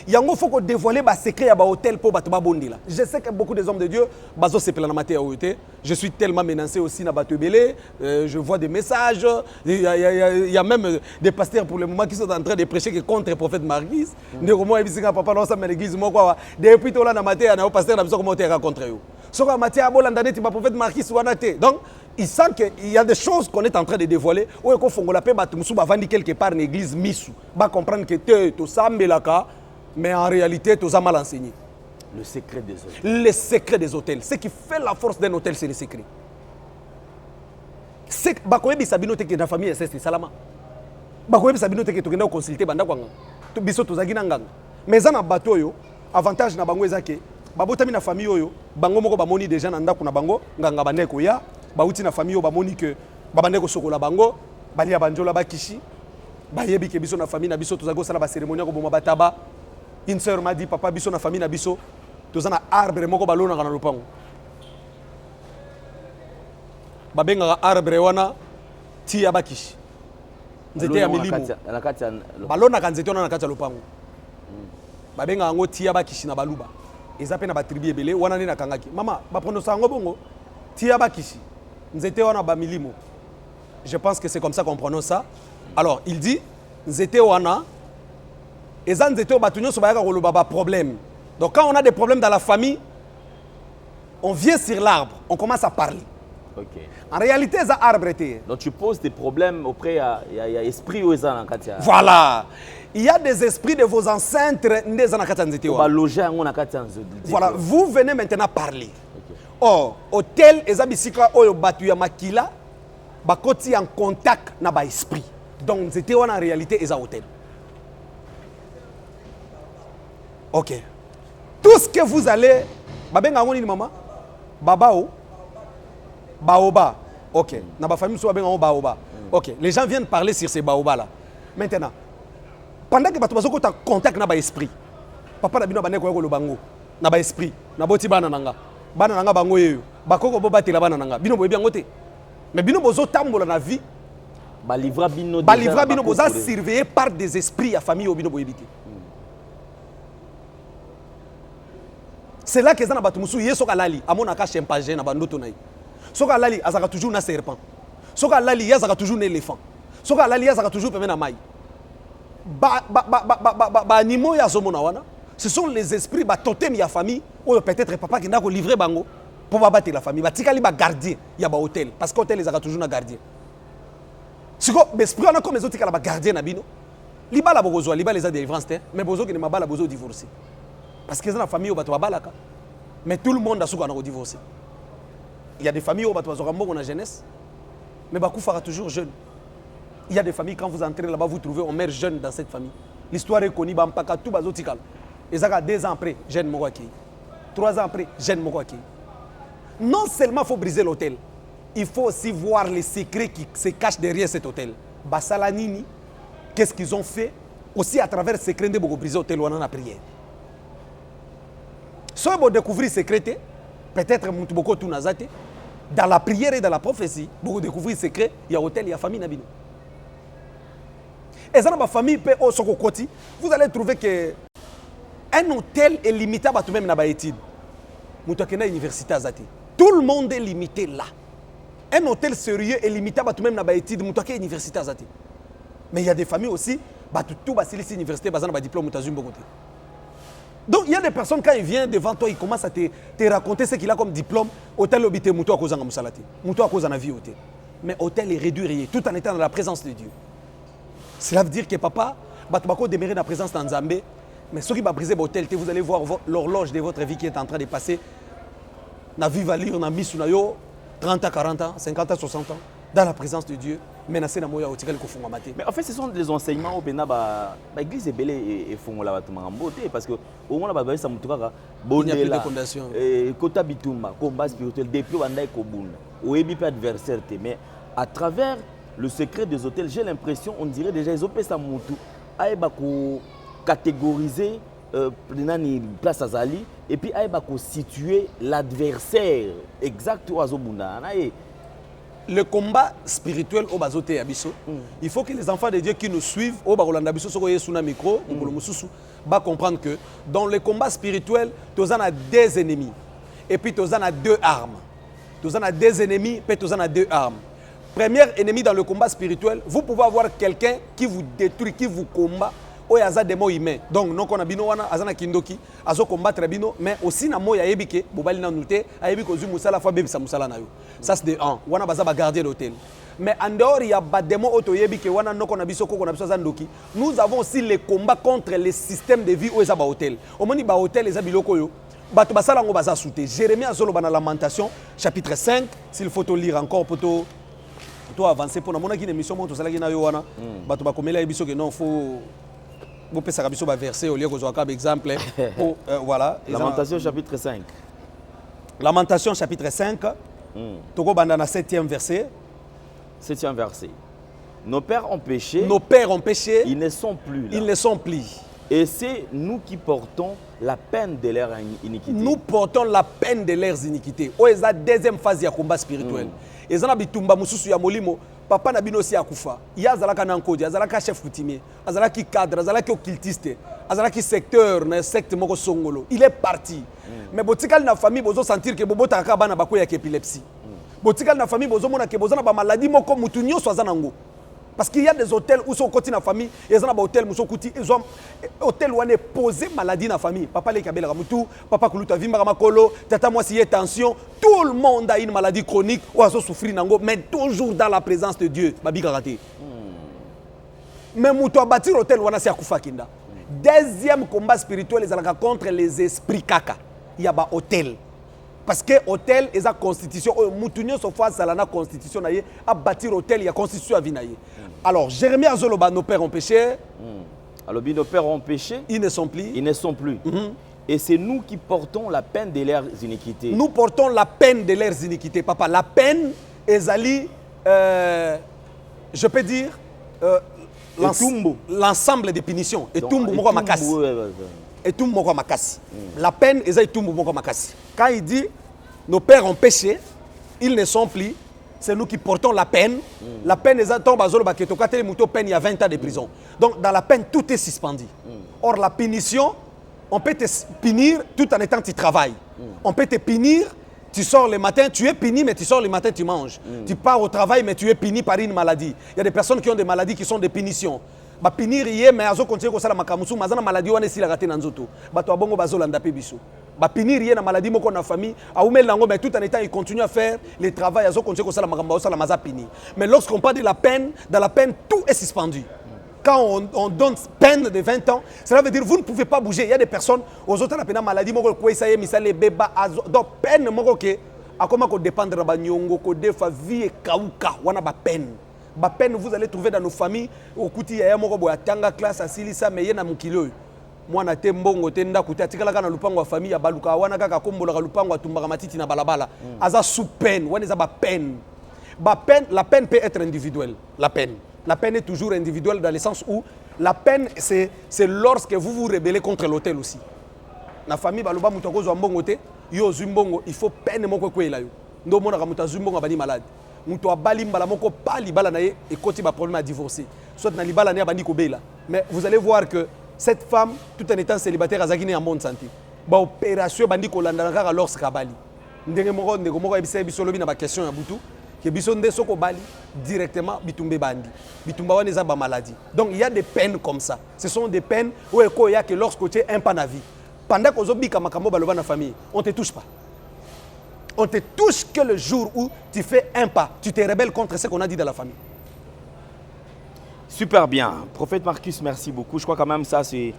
Yango faut qu'on dévoile ba secret à ba hôtel pour battre bondi là. Je sais que beaucoup des hommes de Dieu bazo se plana maté à OT. Je suis tellement menacé aussi na batebele, je vois des messages, il y a même des pasteurs pour le moment qui sont en train de prêcher contre le prophète Marquis. Ndeko moi ebisinga papa non ça mais l'église moi quoi. Depuis to là na maté na pasteur na biso comment te contre eux. Soko maté a bolanda ti ba prophète Marquis wana te. Donc il sent qu'il y a des choses qu'on est en train de dévoiler. Ou qu'on fongo la paix batumusu ba vandi quelque part une église misu. Ba comprendre que te to sambelaka. Mais en réalité, tout ça mal enseigné. Le secret des hôtels. Le secret des hôtels. Ce qui fait la force d'un hôtel, c'est le secret. C'est que Sabino te la famille c'est salama. Bakoyebi Sabino te to kenda consulter banda kwanga. To biso to zagina nganga. Mais ça na bateau yo, avantage na bango ezake. Babotami na famille yo, bango moko ba moni déjà na ndako na bango, nganga bandeko ya, ba uti na famille yo ba moni que ba bandeko sokola bango, bali ya banjola ba kishi. Ba yebi ke biso na famille na biso to zago sala ba cérémonie ko boma bataba. Une sœur m'a dit, papa, biso na famille na biso, tous un arbre moko balona kana lopango. babengaka arbre wana ti ya bakishi nzete ya milimo balonaka nzete wana na kati ya lopango babengaka yango ti ya bakishi na baluba eza pe na batribu ebele wana nde nakangaki mama baprononsa yango bongo ti ya bakishi nzete wana bamilimo. Je pense que c'est comme ça qu'on prononce ça. Alors il dit nzete wana eza nzete o batu nyonso bayaka koloba ba problème. Donc quand on a des problèmes dans la famille, on vient sur l'arbre, on commence à parler. Okay. En réalité, c'est arbre. Donc tu poses des problèmes auprès il y a esprit ou ça. Voilà. Il y a des esprits de vos ancêtres. Voilà. Vous venez maintenant parler. Okay. Or, hôtel ezabisika oyo batu ya makila bakoti en contact na ba esprit. Donc c'était en réalité eza hôtel. OK. Tout ce que vous allez babenga ngoni maman babao baoba. OK. Na ba famille so babenga baoba. OK. Les gens viennent parler sur ces baobas là. Maintenant, pendant que bato bazoko ta contact na ba esprit. Papa na bino baneko yoko lobango na ba esprit. Na boti bana nanga. Bana nanga bango yeyo. Bakoko bo batela bana nanga. Bino boyebi yango te. Mais bino bozo tambola na vie. Ba livra bino boza surveillé par des esprits à famille au bino boyebi te. C'est là que ça na bato musu yeso kalali amona ka chimpanzé na bandoto na yi. Soka lali azaka toujours na serpent. Soka lali azaka toujours na éléphant. Soka lali azaka toujours pemé na mai. Animaux ya zomona wana. Ce sont les esprits ba totem ya famille ou peut-être papa qui n'a ko livrer bango pour ba battre la famille. Ba tikali ba gardien ya ba hôtel parce que hôtel azaka toujours na gardien. Siko l'esprit on a comme les autres ba gardien na bino. Libala bozo libala les a délivrance mais bozo qui ne mabala bozo divorcer. Parce que dans la famille, mais tout le monde a souka divorcé. Il y a des familles où on a jeunesse, mais Bakou fera toujours jeune. Il y a des familles, quand vous entrez là-bas, vous trouvez on meurt jeune dans cette famille. L'histoire est connue, Bampaka, tout bazotikal. Et ça, 2 ans après, jeune Mogwaki. 3 ans après, jeune Mogwaki. Non seulement il faut briser l'hôtel, il faut aussi voir les secrets qui se cachent derrière cet hôtel. Basalanini, qu'est-ce qu'ils ont fait aussi à travers ces secrets de briser l'hôtel où on en a prié. Si vous découvrez ce secret, peut-être dans la prière et dans la prophétie, vous découvrez ce secret, il y a hôtel, il y a famille. Et dans la famille, vous allez trouver que un hôtel est limité à tout-même dans l'étude. Université. Tout le monde est limité là. Un hôtel sérieux est limité à tout-même dans l'étude. Université. Mais il y a des familles aussi, tout le université, ils diplôme. Donc il y a des personnes, quand ils viennent devant toi, ils commencent à te raconter ce qu'il a comme diplôme. Hôtel obité mouto à cause de musalati. Mouto à cause de la vie hôtel. Mais hôtel est réduit tout en étant dans la présence de Dieu. Cela veut dire que papa, batubako demeurer dans la présence de Nzambé. Mais ceux qui va briser l'hôtel, vous allez voir l'horloge de votre vie qui est en train de passer. Na vie va lire, na misunayo 30 à 40 ans, 50 à 60 ans dans la présence de Dieu. Mais en fait, ce sont des enseignements au Bénin, l'église est belle et font la beauté parce que au moins la ça mutuka il n'y a plus de fondation. Kota bitumba, combat spirituel depuis Wanda Kobun, au ébi pas adversaire mais à travers le secret des hôtels, j'ai l'impression on dirait déjà ils ont fait ça mutu aïba ko catégoriser place à Zali et puis aïba ko situer l'adversaire exact au Azobunda. Le combat spirituel au bazoté abisso, il faut que les enfants de Dieu qui nous suivent au barolanda abisso sokoye suna micro va comprendre que dans le combat spirituel, tu as 2 ennemis et puis tu as 2 armes. Tu as 2 ennemis puis tu as 2 armes. Premier ennemi dans le combat spirituel, vous pouvez avoir quelqu'un qui vous détruit, qui vous combat. Il y a des mots humains. Donc, nous avons des mots kindoki, azo combattre bino, mais aussi na mots yebike, bobali na nuté, ayebiko zu musala fois bébé sa musala na yo. Ça c'est de 1. Wana baza ba garder l'hôtel. Mais en dehors il y a des mots auto yebike wana noko na biso koko na biso zandoki. Nous avons aussi les combats contre les systèmes de vie au za ba hôtel. Au moni ba hôtel les abiloko yo. Bato basala ngo baza souté. Jérémie azolo bana lamentation chapitre 5, s'il faut te lire encore pour toi avancer pour na mona ki émission mon to sala ki na yo wana. Bato ba komela yebiso que non faut vous pouvez savoir sur verset au lieu que je exemple voilà Lamentation chapitre 5. Lamentation chapitre 5 toko banda na 7e verset. 7e verset. Nos pères ont péché. Nos pères ont péché. Ils ne sont plus là. Ils ne sont plus. Et c'est nous qui portons la peine de leur iniquité. Nous portons la peine de leurs iniquités. Oh, c'est la deuxième phase du combat spirituel. Et ça, bitumba mususu ya molimo. Papa na bino si akufa. Ya azalaka nankodi, azalaka chef coutumier, azalaka cadre, azalaka occultiste, azalaka secteur, na secte moko songolo. Il est parti. Mais botikal na famille bozo sentir que bobo taka bana bako ya épilepsie. Botikal na famille bozo mona ke bozo na ba maladie moko mutu nyonso azanango. Parce qu'il y a des hôtels où sont côté na famille, et ils ont des hôtels où sont côté, ils ont hôtel où on est posé maladie na famille. Papa les kabela ramutu, papa kuluta vimba ramakolo, tata moi si y a tension, tout le monde a une maladie chronique ou a souffrir nango, mais toujours dans la présence de Dieu. Babi karaté. Mais mutu a bâtir hôtel où on a si akufa kinda. Deuxième combat spirituel, les alaka contre les esprits kaka. Il y a ba hôtel. Parce que l'hôtel est la constitution. Moutounio Sofa Salana constitution à bâtir l'hôtel, il y a constitution à Vinaye. Alors, Jérémie Azoloba, nos pères ont péché. Alors, nos pères ont péché. Ils ne sont plus. Ils ne sont plus. Et c'est nous qui portons la peine de leurs iniquités. Nous portons la peine de leurs iniquités, papa. La peine est allée, je peux dire, l'ensemble des punitions. Et tout le monde makasi. Et tout le monde makasi. La peine est allée tout le monde makasi. Quand il dit nos pères ont péché, ils ne sont plus. C'est nous qui portons la peine. La peine est allée bazolo baketo katele muto peine il y a 20 ans de prison. Donc dans la peine tout est suspendu. Or la punition, on peut te punir tout en étant tu travailles. On peut te punir, tu sors le matin, tu es puni, mais tu sors le matin, tu manges. Tu pars au travail, mais tu es puni par une maladie. Il y a des personnes qui ont des maladies qui sont des punitions. Ba punir yé, mais azo continuer ko sala makamusu, mazana maladie wana si la raté na nzoto. Ba to abongo bazolanda pe biso. Ba punir yé na maladie moko na famille, a oumel nango, mais tout en étant il continue à faire le travail, azo continuer ko sala makamba sala maza puni. Mais lorsqu'on parle de la peine, dans la peine tout est suspendu. Quand on donne peine de 20 ans, cela veut dire que vous ne pouvez pas bouger. Il y a des personnes, aux autres, la maladie, donc peine, à comment dépendre de la nyongo, de vie et kauka, on a la peine. La peine, vous allez trouver dans nos familles, au côté, il y a un tanga classe à Silisa, mais il y a un kilo. Moi, na tembongo tenda kutia tikala kana lupango wa famille ya baluka wana kaka kombola ka lupango wa tumbaka matiti na balabala. Aza sous peine, wana za ba peine. Ba peine, la peine peut être individuelle, la peine. La peine est toujours individuelle dans le sens où la peine, c'est lorsque vous vous rebellez contre l'hôtel aussi. La famille, baloba mutoko zo mbongo te, yo zumbongo, il faut peine moko kwela yo. Ndo mona ka muta zumbongo bani malade. Muto abali mbala moko pali bala na ye et koti ba problème à divorcer. Soit na libala na bani ko bela. Mais vous allez voir que cette femme, tout en étant célibataire, azakine en bonne santé. Ba opération bandi ko landa kaka lorsque kabali. Ndenge moko ebisa biso lobi na ba question ya butu. Que bisonde soko bali directement bitumbe bandi bitumba wana eza ba maladie. Donc il y a des peines comme ça. Ce sont des peines où il y a que lorsque tu es un pas na vie pendant que zobika makambo baloba na famille on te touche pas. On te touche que le jour où tu fais un pas, tu te rebelles contre ce qu'on a dit dans la famille. Super bien. Prophète Marcus, merci beaucoup. Je crois quand même ça c'est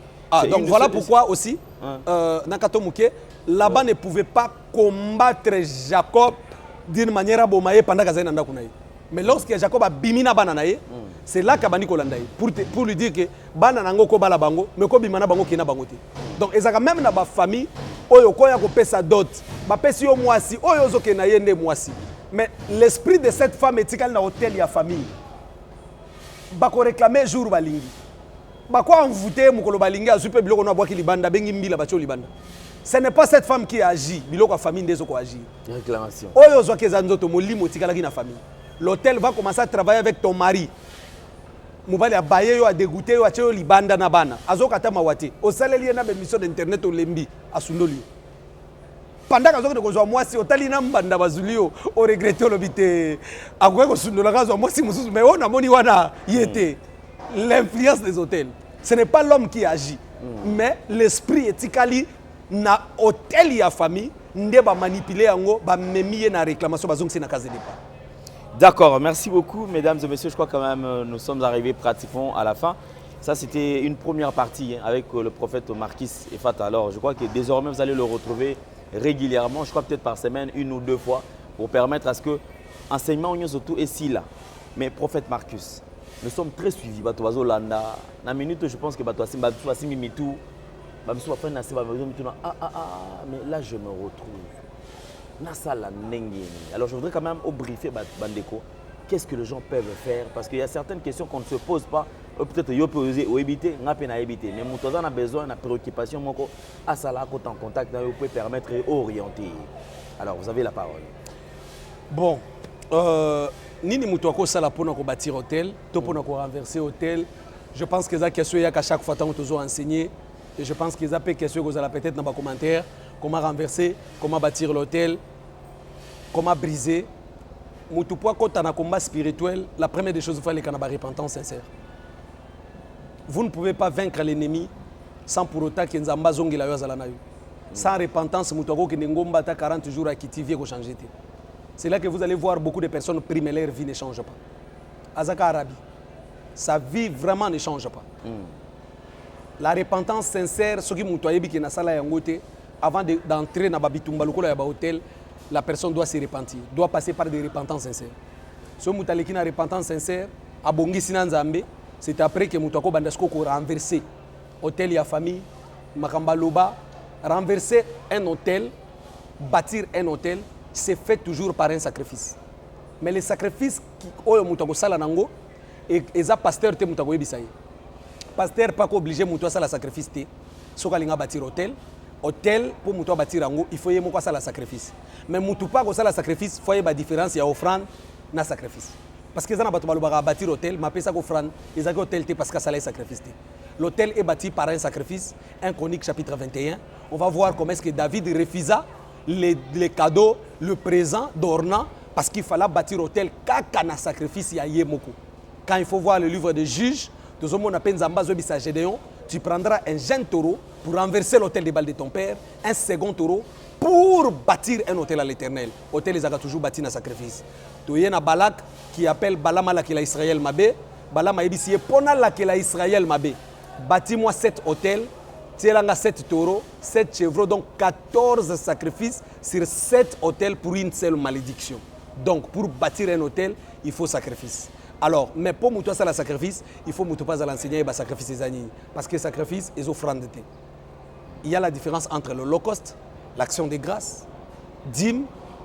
donc voilà pourquoi aussi Nakato Mouké Laban ne pouvait pas combattre Jacob d'une manière à bomaye pendant que Zayn Kunaï. Mais lorsque Jacob a bimina bananaye, c'est là qu'Abani Kolandaï pour lui dire que bananango ko bala bango, mais ko bimana bango kina bangote. Donc ezaka même na ba famille oyo koya ko pesa dot, ba pesi yo mwasi, oyo zo kenaye nde mwasi. Mais l'esprit de cette femme etikal na hôtel ya famille. Ba ko réclamer jour balingi. Ba ko envoûter mukolo balingi azupe biloko na bwaki libanda bengi mbila bacho libanda. Ce n'est pas cette femme qui agit, biloko a famille ndezo ko agit. Réclamation. Oyo zo ke zanzoto molimo tikalaki na famille. L'hôtel va commencer à travailler avec ton mari. Mobali a baye yo a dégoûté yo a tio libanda na bana. Azoka ta mawati. O saleli na émission d'internet o lembi asundoli. Pendant que azoka ko zo mwasi otali na mbanda bazulio o regretter lobité. Akwe ko sundola ka zo mwasi mususu mais on a moni wana yete. L'influence des hôtels. Ce n'est pas l'homme qui agit, mais l'esprit éthicali na hôtel ya famille nde ba manipuler yango ba memiye na réclamation bazong c'est na case de départ. D'accord, merci beaucoup mesdames et messieurs, je crois quand même nous sommes arrivés pratiquement à la fin. Ça c'était une première partie avec le prophète Marquis Efata. Alors je crois que désormais vous allez le retrouver régulièrement, je crois peut-être par semaine, 1 ou 2 fois pour permettre à ce que enseignement on surtout est si là. Mais prophète Marcus, nous sommes très suivis bato bazolanda. Na minute je pense que bato asi mimitou. Mais là je me retrouve. Alors je voudrais quand même au briefer Bandeko, qu'est-ce que les gens peuvent faire? Parce qu'il y a certaines questions qu'on ne se pose pas peut-être yo peut éviter nga pe na éviter mais moto a besoin na préoccupation moko asala ko en contact na yo peut permettre orienter. Alors vous avez la parole. Bon, nini moto ko sala pona ko bâtir hôtel, to pona ko renverser hôtel. Je pense que ça question ya qu'à chaque fois tant toujours enseigné et je pense que ça peut question que vous allez peut-être dans les commentaires comment renverser, comment bâtir l'hôtel, comment briser. Moto po ko na combat spirituel, la première des choses il faut aller kana ba repentance sincère. Vous ne pouvez pas vaincre l'ennemi sans pour autant que nzamba zongi la yo azala na yo. Sans repentance moto ko ke ngomba ta 40 jours à kitivier ko changer. C'est là que vous allez voir beaucoup de personnes primer leur vie ne change pas. Azaka Arabi, sa vie vraiment ne change pas. La repentance sincère, ce qui moutoyebi qui na sala yangote, avant d'entrer dans babitumba lokola ya ba hôtel, la personne doit se repentir, doit passer par des repentances sincères. Ce moutaleki na repentance sincère, abongi sinanzambe, c'est après que moutako bandasko ko renverser hôtel ya famille, makambaloba, renverser un hôtel, bâtir un hôtel. C'est fait toujours par un sacrifice. Mais les sacrifices qui ont été sala nango et les pasteurs te mutako ebisaye. Pasteur pas obligé muto sala sacrifice te. Soka linga bâtir hôtel, hôtel pour muto bâtir ango, il faut y moko sala sacrifice. Mais muto pas ko sala sacrifice, faut y ba différence ya offrande na sacrifice. Parce que ça na bato balobaka bâtir hôtel, ma pesa ko offrande, ils ont hôtel te parce que ça la sacrifice te. L'hôtel est bâti par un sacrifice, 1 Chronique chapitre 21. On va voir comment est-ce que David refusa les cadeaux, le présent d'ornant, parce qu'il fallait bâtir l'hôtel kakana sacrifice ya yemoko. Quand il faut voir le livre de Juges, tu prendras un jeune taureau pour renverser l'hôtel des balles de ton père, un second taureau pour bâtir un hôtel à l'Éternel. Hôtel les a toujours bâti dans sacrifice. Tu y a Balak qui appelle Balama la kila Israël Mabé, Balama ebisi pona la kila Israël Mabé. Bâtis-moi 7 hôtels. Tu as 7 taureaux, 7 chevreaux, donc 14 sacrifices sur 7 hôtels pour une seule malédiction. Donc, pour bâtir un hôtel, il faut sacrifice. Alors, mais pour mouton ça le sacrifice, il faut mouton pas à l'enseigner et sacrifice les années. Parce que sacrifice et offrande. Il y a la différence entre l'holocauste, l'action de grâce, dîme,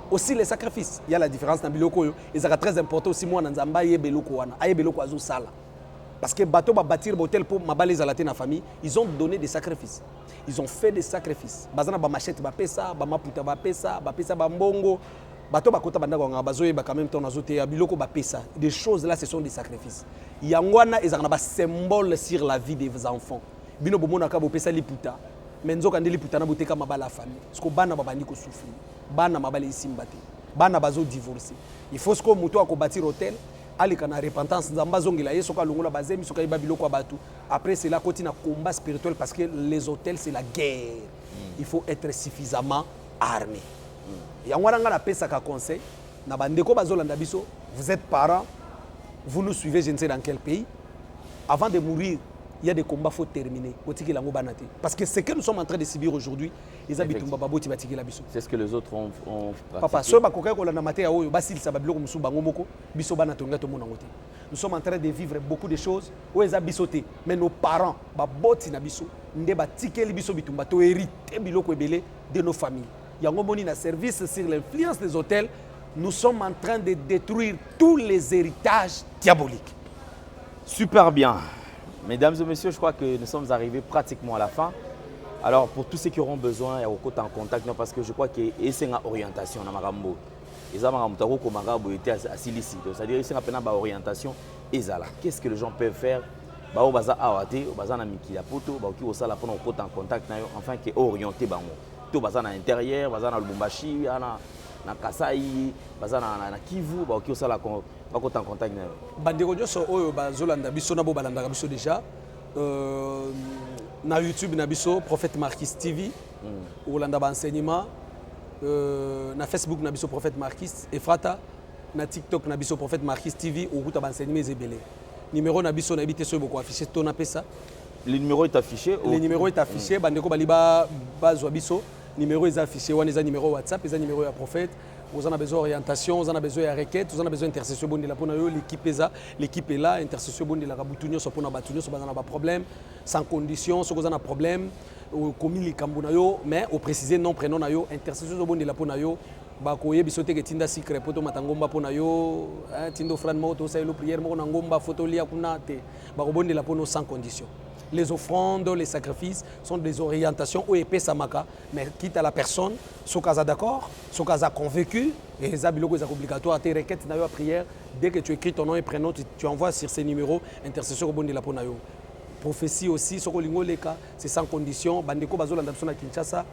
aussi les sacrifices. Il y a la différence dans biloko. Et ça très important aussi moi dans Zamba et beloko wana, aye beloko azu sala. Parce que bateau va bâtir l'hôtel pour m'abaler à la tête famille, ils ont donné des sacrifices. Ils ont fait des sacrifices. Bazana ba machette ba pesa, ba maputa ba pesa ba mbongo. Bateau ba kota banda nga bazoye ba quand même temps azote ya biloko ba pesa. Des choses là ce sont des sacrifices. Yangwana ezana ba symbole sur la vie des enfants. Bino bomona ka bo pesa liputa. Menzo kandeli liputa na boteka mabala famille. Parce que bana ba bandi ko souffrir. Bana mabala isimbate. Bana bazo divorcer. Il faut ce que muto a ko bâtir hôtel. Alikana repentance nzamba zongila yeso ka longola bazemi soka ibabilo kwa batu. Après c'est là continue combat spirituel parce que les hôtels c'est la guerre. Il faut être suffisamment armé. Yangwana nga pesa ka conseil na bandeko bazolanda biso, vous êtes parents, vous nous suivez je ne sais dans quel pays. Avant de mourir, il y a des combats faut terminer. Parce que ce que nous sommes en train de subir aujourd'hui, c'est ce que les autres ont Papa, nous sommes en train de vivre beaucoup de choses. Mais nos parents, de nos familles. Il y a un service sur l'influence des hôtels. Nous sommes en train de détruire tous les héritages diaboliques. Super bien. Mesdames et messieurs, je crois que nous sommes arrivés pratiquement à la fin. Alors, pour tous ceux qui auront besoin, il y a beaucoup en contact, non, parce que je crois que c'est une orientation dans Marambo. C'est-à-dire qu'il y a une orientation. Qu'est-ce que les gens peuvent faire? Afin que orienter tout à l'intérieur, à Lubumbashi, na Kasai, na Kivu, qui sont là en contact. Bandeko nyoso oyo bazolanda biso na bo balanda biso déjà na YouTube na biso Prophète Marquis TV olanda ba enseignement na Facebook na biso Prophète Marquis Efrata na TikTok na biso Prophète Marquis TV okuta ba enseignement ezebele. Numéro na biso na bité so boko affiché to na pesa. Le numéro est affiché. Le numéro est affiché bandeko baliba bazwa biso numéro est affiché, on a numéro WhatsApp, ils ont numéro à prophète. Vous en avez besoin d'orientation, vous en avez besoin de requête, vous en avez besoin d'intercession bonne de la ponayo, l'équipe est là, intercession bonne de la raboutunyo, so pona batunyo, so bazana ba problème, sans condition, so bazana problème, au commis kambunayo, mais au préciser non prénom nayo, intercession bonne de la ponayo, ba koye bisote ke tinda secret poto matangomba ponayo, tindo fran mo to sayelo prière mo ngomba photo lia kuna te, ba ko bonne de la pono sans condition. Les offrandes, les sacrifices sont des orientations au épée samaka, mais quitte à la personne, ce cas d'accord, ce cas convaincu, et les habilos sont obligatoires, tes requêtes dans la prière, dès que tu écris ton nom et prénom, tu envoies sur ces numéros, intercession au bon de la ponayo. Prophétie aussi, ce que c'est sans condition. Bandeko bazola ndapsona Kinshasa,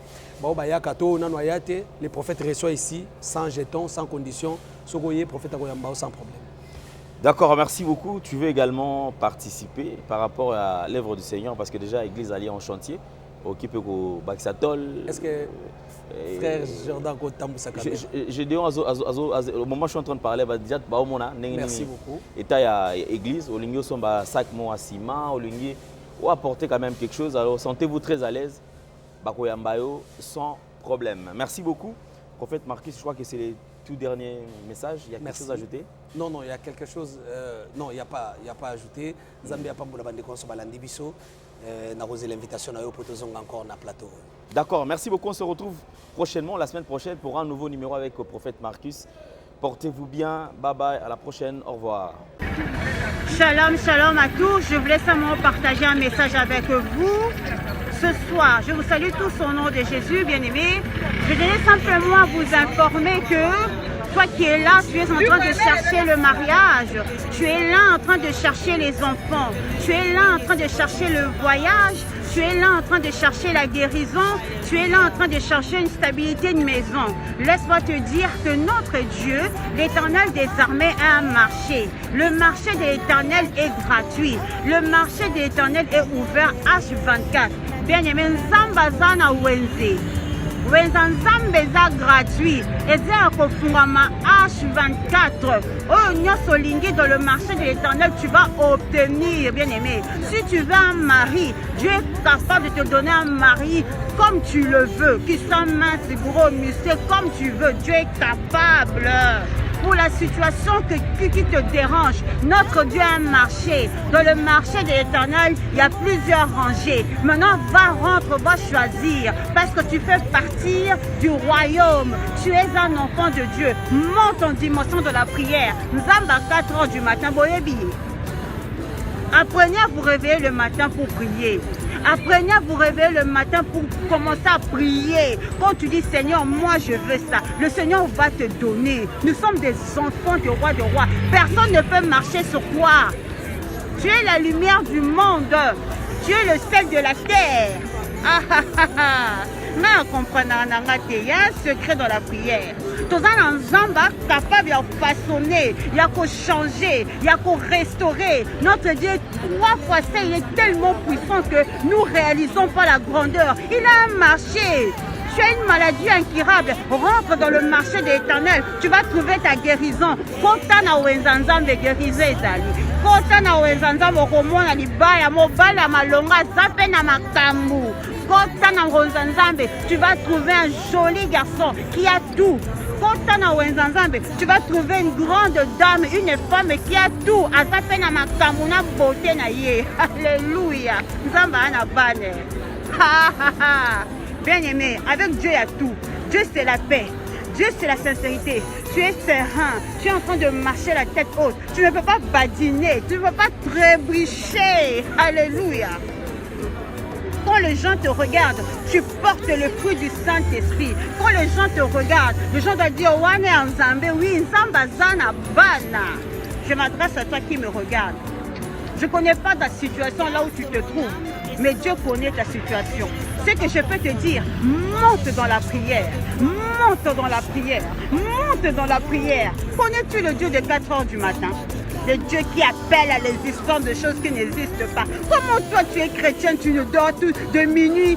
bao bayaka to nano ayate, les prophètes reçoivent ici sans jeton, sans condition, ce que prophète akoyamba sans problème. D'accord, merci beaucoup. Tu veux également participer par rapport à l'œuvre du Seigneur parce que déjà l'Église alliée en chantier, au Kipeko Baksatol. Est-ce que frère Jordan Kotambusa je dis au moment où je suis en train de parler, merci beaucoup. Et il y a l'église, au Lingio sont sac mon ciment, au Lingio ou apporter quand même quelque chose. Alors sentez-vous très à l'aise, Bakoyambayo sans problème. Merci beaucoup, prophète Marcus. Je crois que c'est les tout dernier message. Il y a quelque chose à ajouter? Non, il y a quelque chose. Non, il n'y a pas à ajouter. Zambia pas pour la bande de conso balandi biso. N'a osé l'invitation à Potozong encore na plateau. D'accord, merci beaucoup. On se retrouve prochainement, la semaine prochaine, pour un nouveau numéro avec le prophète Marcus. Portez-vous bien. Bye bye. À la prochaine. Au revoir. Shalom, shalom à tous. Je voulais simplement partager un message avec vous. Ce soir, je vous salue tous au nom de Jésus, bien-aimés. Je voulais simplement vous informer que toi qui es là, tu es en train de chercher le mariage, tu es là en train de chercher les enfants, tu es là en train de chercher le voyage, tu es là en train de chercher la guérison, tu es là en train de chercher une stabilité de maison. Laisse-moi te dire que notre Dieu, l'Éternel des armées, a un marché. Le marché de l'Éternel est gratuit. Le marché de l'Éternel est ouvert H24. Bien-aimé, Nzambazana Wenze. Nzambe eza gratuit. Eza kofungama H24. Oh, nyosolingi dans le marché de l'Éternel, tu vas obtenir, bien-aimé. Si tu veux un mari, Dieu est capable de te donner un mari comme tu le veux, qui soit mince, gros, musclé, comme tu veux. Dieu est capable. Pour la situation qui te dérange, notre Dieu a un marché. Dans le marché de l'Éternel, il y a plusieurs rangées. Maintenant, va choisir. Parce que tu fais partir du royaume. Tu es un enfant de Dieu. Monte en dimension de la prière. Nous sommes à 4 h du matin. Apprenez à vous réveiller le matin pour prier. Apprenez à vous réveiller le matin pour commencer à prier. Quand tu dis Seigneur, moi je veux ça, le Seigneur va te donner. Nous sommes des enfants du roi de roi. Personne ne peut marcher sur toi. Tu es la lumière du monde. Tu es le sel de la terre. Mais on comprend, il y a un secret dans la prière. Tous les gens capable de façonner, il y a qu'à changer, il y a qu'à restaurer. Notre Dieu, 3 fois ça, il est tellement puissant que nous ne réalisons pas la grandeur. Il a un marché. Tu as une maladie incurable, rentre dans le marché de l'Éternel, tu vas trouver ta guérison. Kotana wenzanzam de guérison ezali. Kotana wenzanzam okomona libaya mobala malonga zape na makambu. Kotana wenzanzam, tu vas trouver un joli garçon qui a tout. Kotana wenzanzam, tu vas trouver une grande dame, une femme qui a tout. Azape na makambu na beauté na ye. Alléluia. Nzamba ana bane. Ha ha ha. Bien-aimé, avec Dieu il y a tout. Dieu c'est la paix. Dieu c'est la sincérité. Tu es serein. Tu es en train de marcher la tête haute. Tu ne peux pas badiner. Tu ne peux pas trébucher. Alléluia. Quand les gens te regardent, tu portes le fruit du Saint-Esprit. Quand les gens te regardent, les gens doivent dire Wane Nzambe, oui, Nzamba Zana Bana. Je m'adresse à toi qui me regarde. Je ne connais pas ta situation là où tu te trouves, mais Dieu connaît ta situation. Ce que je peux te dire, monte dans la prière, monte dans la prière, monte dans la prière. Connais-tu le Dieu de 4 h du matin? Le Dieu qui appelle à l'existence de choses qui n'existent pas. Comment toi tu es chrétien, tu ne dors tout de minuit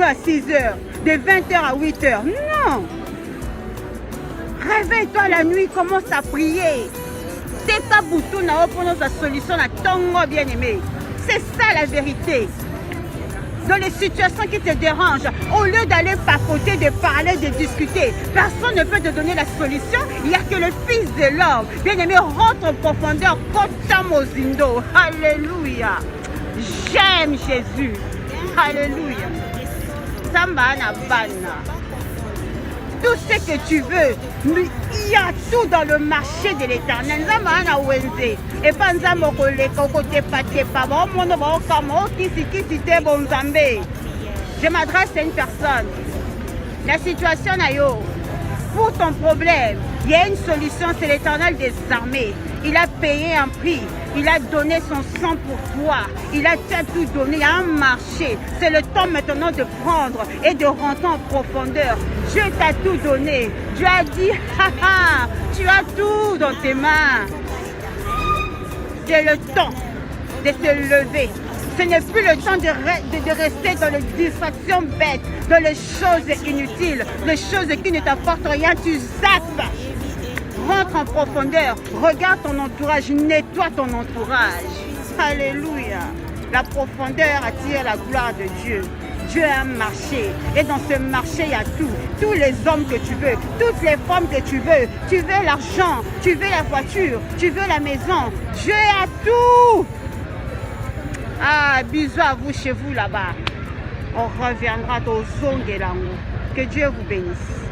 à 6 h, de 20 h à 8 h? Non! Réveille-toi la nuit, commence à prier. C'est pas bouton à opposer sa solution à ton bien-aimé. C'est ça la vérité. dans les situations qui te dérangent, au lieu d'aller papoter, de parler, de discuter, personne ne peut te donner la solution. Il n'y a que le Fils de l'homme. Bien-aimé, rentre en profondeur. Kota Mozindo. Alléluia. J'aime Jésus. Alléluia. Samba na bana. Tout ce que tu veux, il y a tout dans le marché de l'Éternel. Zamba na wenze. Et pas nzambo koleka kote pate pa ba mono ba okamo kisi te bon nzambe. Je m'adresse à une personne. La situation na yo, pour ton problème, il y a une solution, c'est l'Éternel des armées. Il a payé un prix, il a donné son sang pour toi, il a tout donné, il y a un marché. C'est le temps maintenant de prendre et de rentrer en profondeur. Dieu t'a tout donné. Dieu a dit, haha, tu as tout dans tes mains. C'est le temps de se lever. Ce n'est plus le temps de rester dans les distractions bêtes, dans les choses inutiles, les choses qui ne t'apportent rien. Tu zappes. Rentre en profondeur. Regarde ton entourage. Nettoie ton entourage. Alléluia. La profondeur attire la gloire de Dieu. Dieu a un marché. Et dans ce marché, il y a tout. Tous les hommes que tu veux, toutes les femmes que tu veux. Tu veux l'argent, tu veux la voiture, tu veux la maison. Dieu a tout. Ah, bisous à vous chez vous là-bas. On reviendra au Zongelango. Que Dieu vous bénisse.